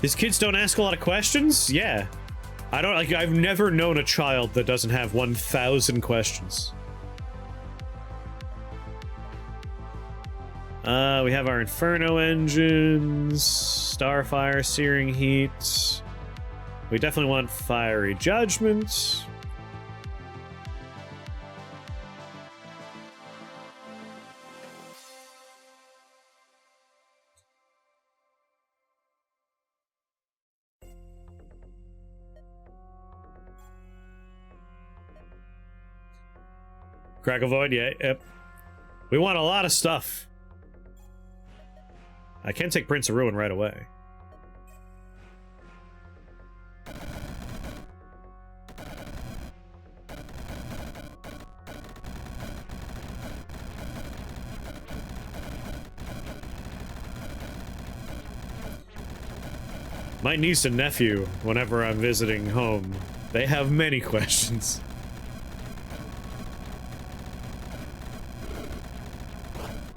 His kids don't ask a lot of questions? Yeah. I don't, like, I've never known a child that doesn't have 1,000 questions. We have our Inferno engines, Starfire, Searing Heat. We definitely want Fiery Judgment. Crackle Void, yeah, yep. We want a lot of stuff. I can take Prince of Ruin right away. My niece and nephew, whenever I'm visiting home, they have many questions.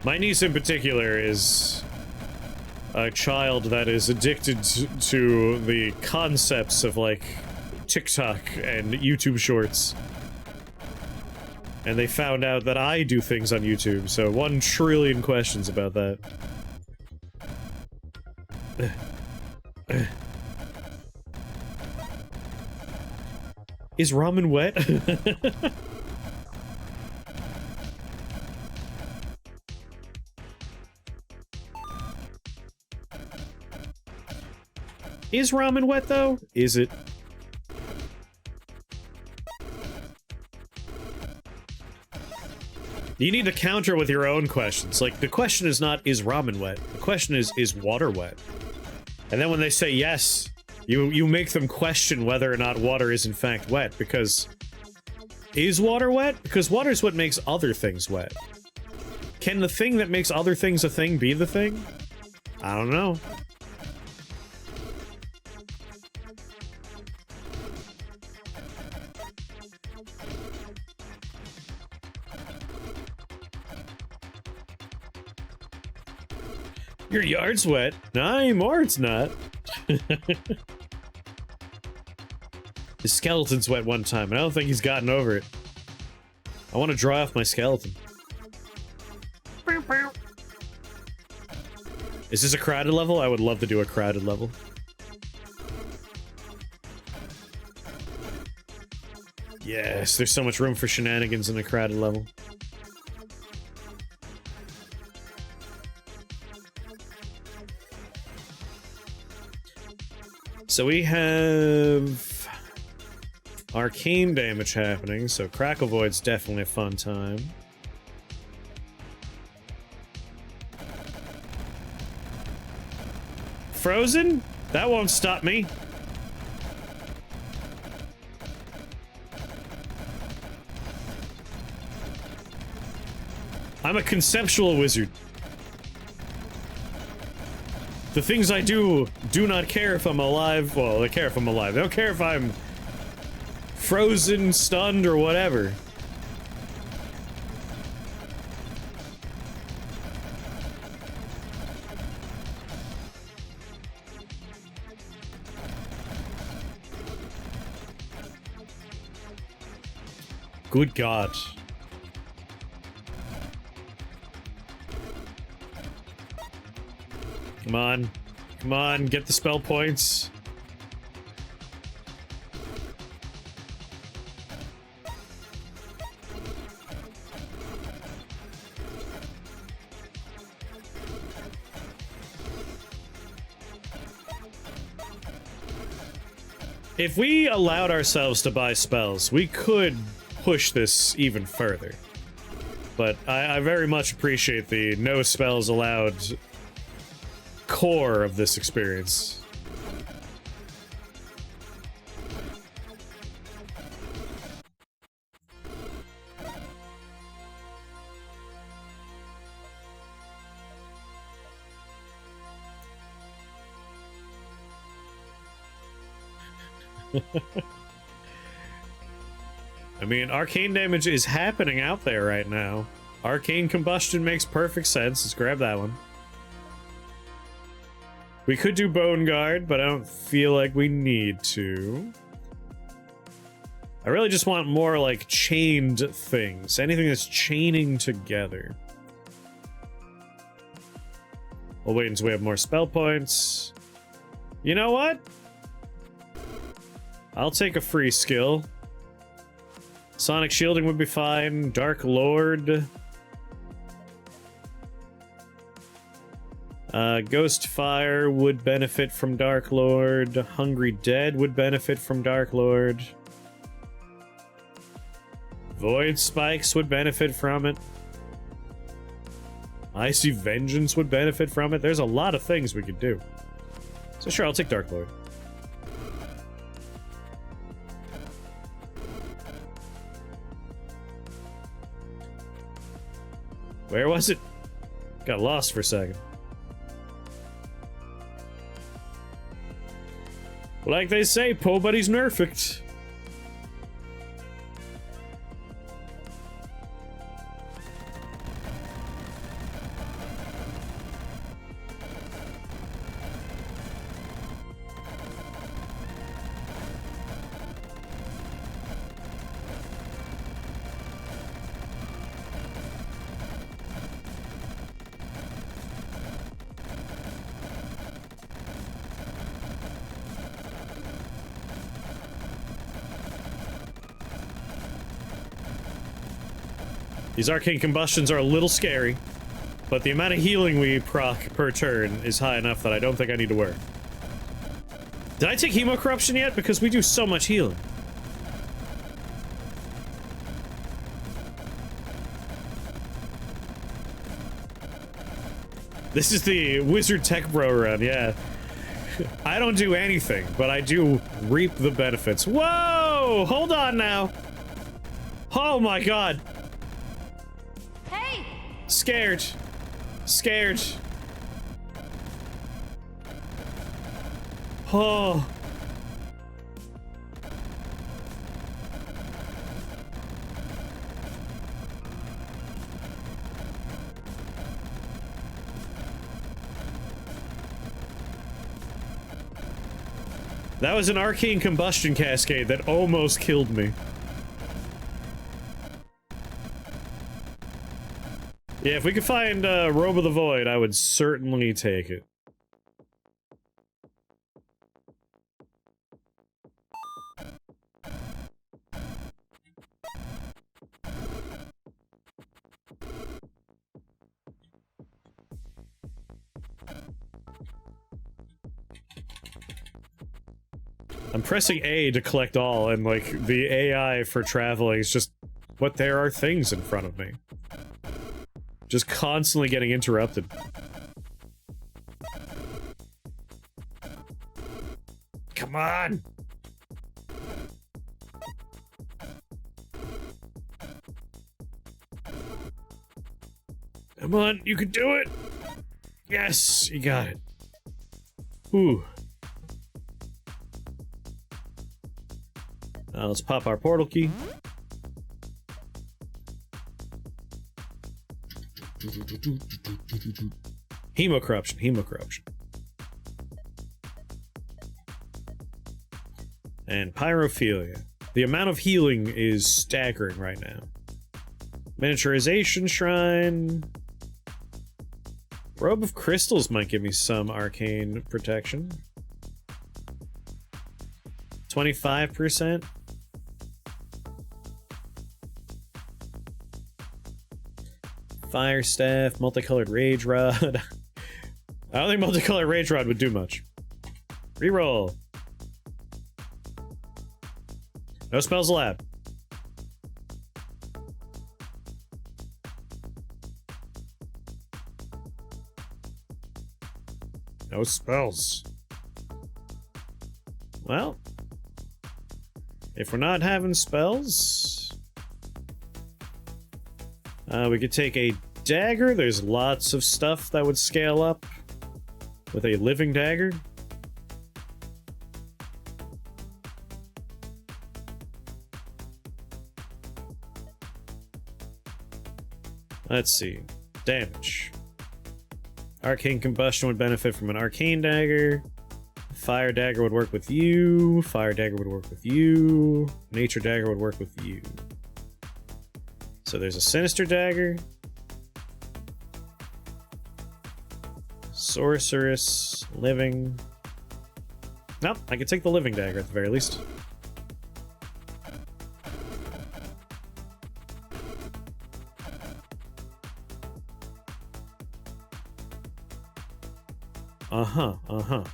My niece in particular is a child that is addicted to the concepts of, like, TikTok and YouTube Shorts. And they found out that I do things on YouTube, so 1 trillion questions about that. Is ramen wet? Is ramen wet, though? Is it? You need to counter with your own questions. Like, the question is not, is ramen wet? The question is water wet? And then when they say yes, you make them question whether or not water is in fact wet, because... Is water wet? Because water is what makes other things wet. Can the thing that makes other things a thing be the thing? I don't know. Your yard's wet. Not anymore, it's not. His skeleton's wet one time, and I don't think he's gotten over it. I want to dry off my skeleton. Is this a crowded level? I would love to do a crowded level. Yes, there's so much room for shenanigans in a crowded level. So we have arcane damage happening, so Crackle Void's definitely a fun time. Frozen? That won't stop me. I'm a conceptual wizard. The things I do not care if I'm alive. Well, they care if I'm alive. They don't care if I'm frozen, stunned, or whatever. Good God. Come on. Come on, get the spell points. If we allowed ourselves to buy spells, we could push this even further. But I very much appreciate the no spells allowed core of this experience. I mean, arcane damage is happening out there right now. Arcane combustion makes perfect sense. Let's grab that one. We could do Bone Guard, but I don't feel like we need to. I really just want more, like, chained things. Anything that's chaining together. We'll wait until we have more spell points. You know what? I'll take a free skill. Sonic Shielding would be fine. Dark Lord. Ghost Fire would benefit from Dark Lord. Hungry Dead would benefit from Dark Lord. Void Spikes would benefit from it. Icy Vengeance would benefit from it. There's a lot of things we could do. So sure, I'll take Dark Lord. Where was it? Got lost for a second. Like they say, po buddy's nerfed. These arcane combustions are a little scary, but the amount of healing we proc per turn is high enough that I don't think I need to worry. Did I take Hemo Corruption yet? Because we do so much healing. This is the Wizard Tech Bro run, yeah. I don't do anything, but I do reap the benefits. Whoa! Hold on now. Oh my god. Hey! Scared. Scared. Oh. That was an arcane combustion cascade that almost killed me. Yeah, if we could find Robe of the Void, I would certainly take it. I'm pressing A to collect all, and like, the AI for traveling is just, but there are things in front of me. Just constantly getting interrupted. Come on! Come on, you can do it! Yes, you got it. Ooh. Let's pop our portal key. Hemo Corruption, Hemo Corruption. And Pyrophilia. The amount of healing is staggering right now. Miniaturization Shrine. Robe of Crystals might give me some arcane protection. 25%. Fire Staff, Multicolored Rage Rod. I don't think Multicolored Rage Rod would do much. Reroll. No spells allowed. No spells. Well, if we're not having spells, we could take a dagger. There's lots of stuff that would scale up with a living dagger. Let's see. Damage. Arcane Combustion would benefit from an arcane dagger. Fire dagger would work with you. Fire dagger would work with you. Nature dagger would work with you. So there's a Sinister Dagger. Sorceress. Living. Nope, I could take the Living Dagger at the very least. Uh-huh, uh-huh.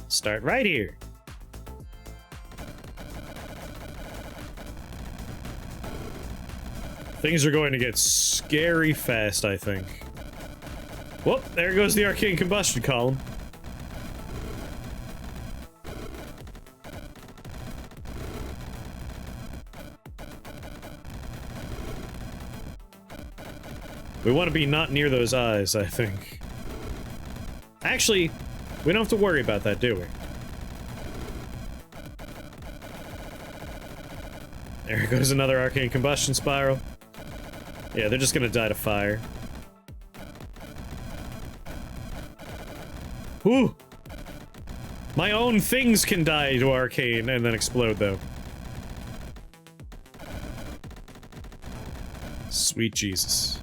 Start right here. Things are going to get scary fast, I think. Whoop, there goes the Arcane Combustion column. We want to be not near those eyes, I think. Actually, we don't have to worry about that, do we? There goes another Arcane Combustion Spiral. Yeah, they're just gonna die to fire. Whew! My own things can die to Arcane and then explode, though. Sweet Jesus.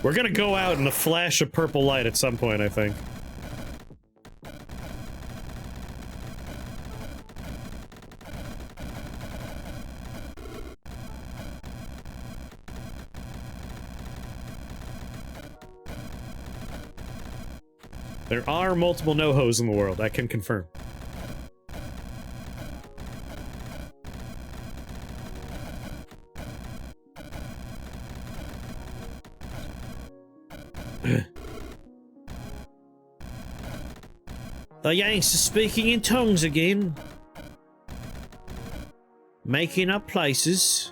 We're gonna go out in a flash of purple light at some point, I think. There are multiple no-hos in the world, I can confirm. The Yanks are speaking in tongues again. Making up places.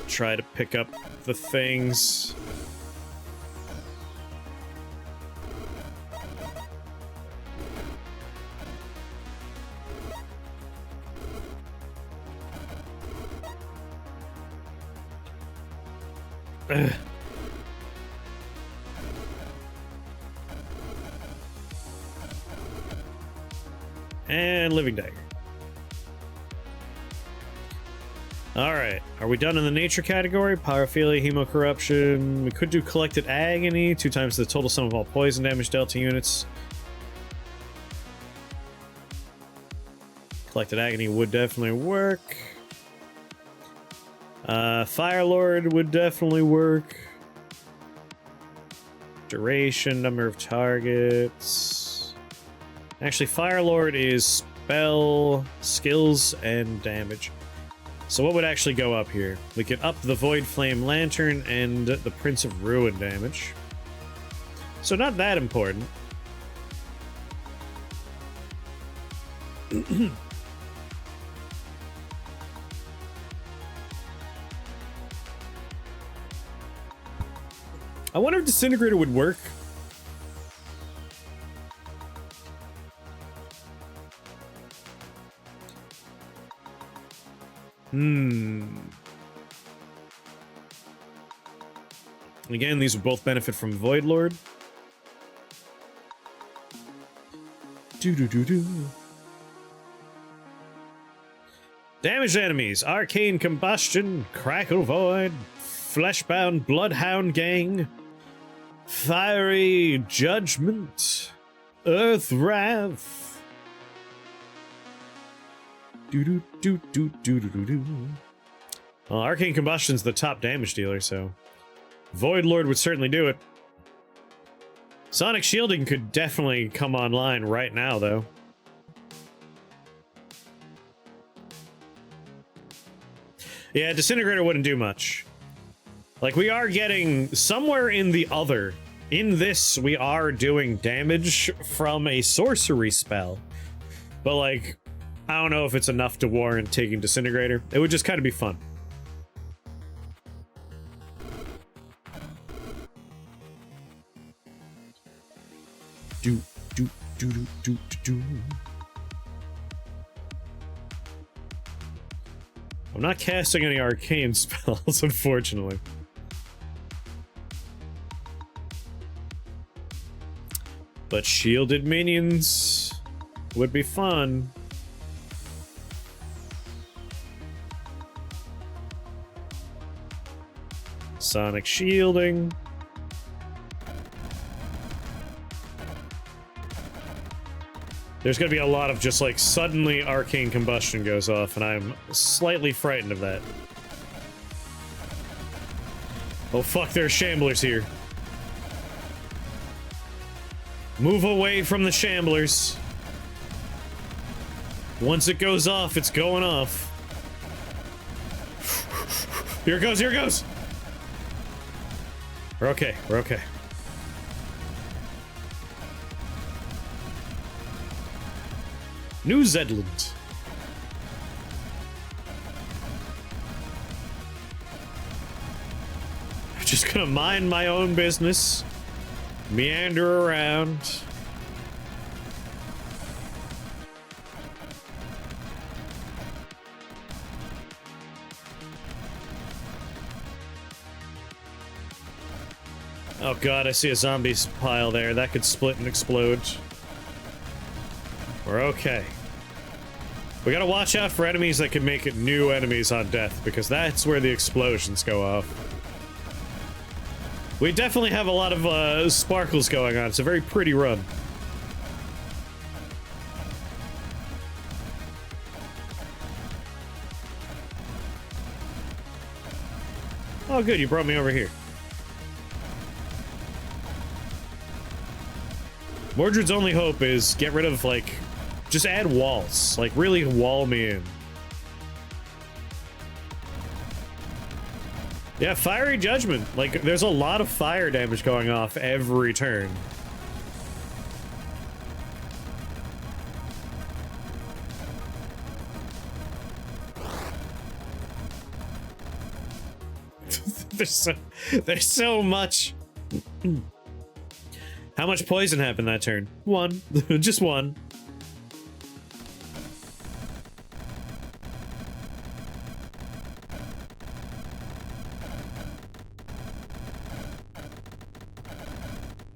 Try to pick up the things. Ugh. And living dagger. Alright, are we done in the nature category? Pyrophilia, hemocorruption. We could do collected agony, 2 times the total sum of all poison damage dealt to units. Collected agony would definitely work. Firelord would definitely work. Duration, number of targets. Actually, Firelord is spell, skills, and damage. So what would actually go up here? We could up the Void Flame Lantern and the Prince of Ruin damage. So not that important. I wonder if Disintegrator would work. Again, these would both benefit from Void Lord. Damaged enemies: Arcane Combustion, Crackle Void, Fleshbound Bloodhound Gang, Fiery Judgment, Earth Wrath. Well, Arcane Combustion's the top damage dealer, so Void Lord would certainly do it. Sonic Shielding could definitely come online right now, though. Yeah, Disintegrator wouldn't do much. Like, we are getting somewhere in the other. In this, we are doing damage from a sorcery spell. But, like, I don't know if it's enough to warrant taking Disintegrator. It would just kind of be fun. I'm not casting any arcane spells, unfortunately. But shielded minions would be fun. Sonic shielding. There's gonna be a lot of just like suddenly arcane combustion goes off, and I'm slightly frightened of that. Oh fuck, there are shamblers here. Move away from the shamblers. Once it goes off, it's going off. Here it goes, here it goes! We're okay, we're okay. New Zedland. I'm just gonna mind my own business. Meander around. Oh god, I see a zombies pile there. That could split and explode. We're okay. We gotta watch out for enemies that can make it new enemies on death, because that's where the explosions go off. We definitely have a lot of sparkles going on. It's a very pretty run. Oh good, you brought me over here. Mordred's only hope is get rid of, like, just add walls. Like, really wall me in. Yeah, Fiery Judgment. Like, there's a lot of fire damage going off every turn. there's so much. How much poison happened that turn? One. Just one.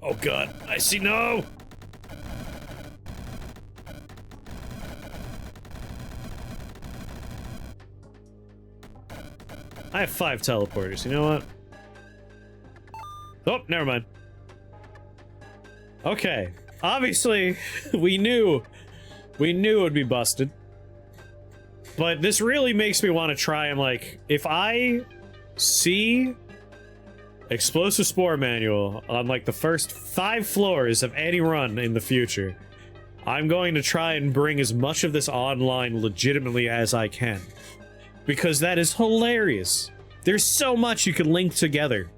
Oh god, I see no! I have 5 teleporters, you know what? Oh, never mind. Okay, obviously, we knew it would be busted. But this really makes me want to try and, like, if I see Explosive Spore Manual on, like, the first 5 floors of any run in the future, I'm going to try and bring as much of this online legitimately as I can. Because that is hilarious. There's so much you can link together.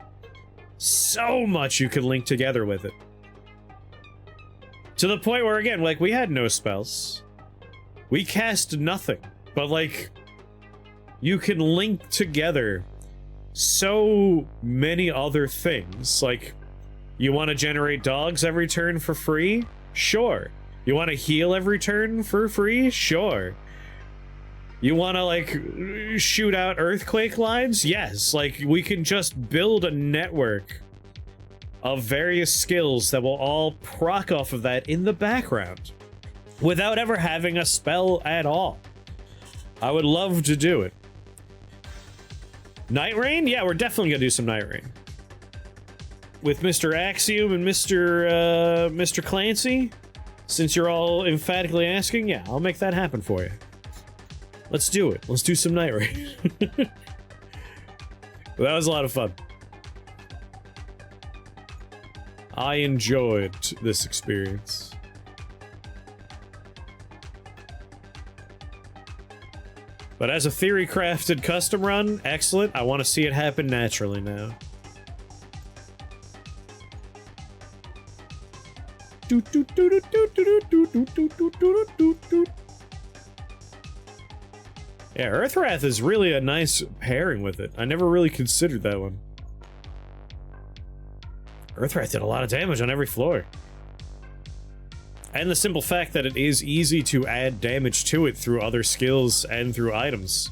So much you can link together with it. To the point where, again, like, we had no spells. We cast nothing. But, like, you can link together so many other things. Like, you want to generate dogs every turn for free? Sure. You want to heal every turn for free? Sure. You want to, like, shoot out earthquake lines? Yes. Like, we can just build a network of various skills that will all proc off of that in the background without ever having a spell at all. I would love to do it. Night Rain? Yeah, we're definitely gonna do some Night Rain. With Mr. Axiom and Mr. Clancy, since you're all emphatically asking, yeah, I'll make that happen for you. Let's do it. Let's do some Night Rain. Well, that was a lot of fun. I enjoyed this experience. But as a theory-crafted custom run, excellent. I want to see it happen naturally now. Yeah, Earthwrath is really a nice pairing with it. I never really considered that one. Earthwrath did a lot of damage on every floor. And the simple fact that it is easy to add damage to it through other skills and through items.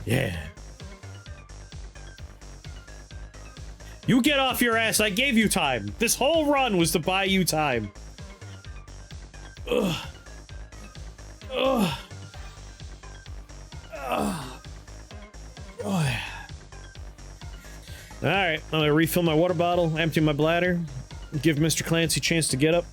Yeah. You get off your ass, I gave you time. This whole run was to buy you time. Ugh. Ugh. Ugh. Oh, yeah. Alright, I'm gonna refill my water bottle, empty my bladder, give Mr. Clancy a chance to get up.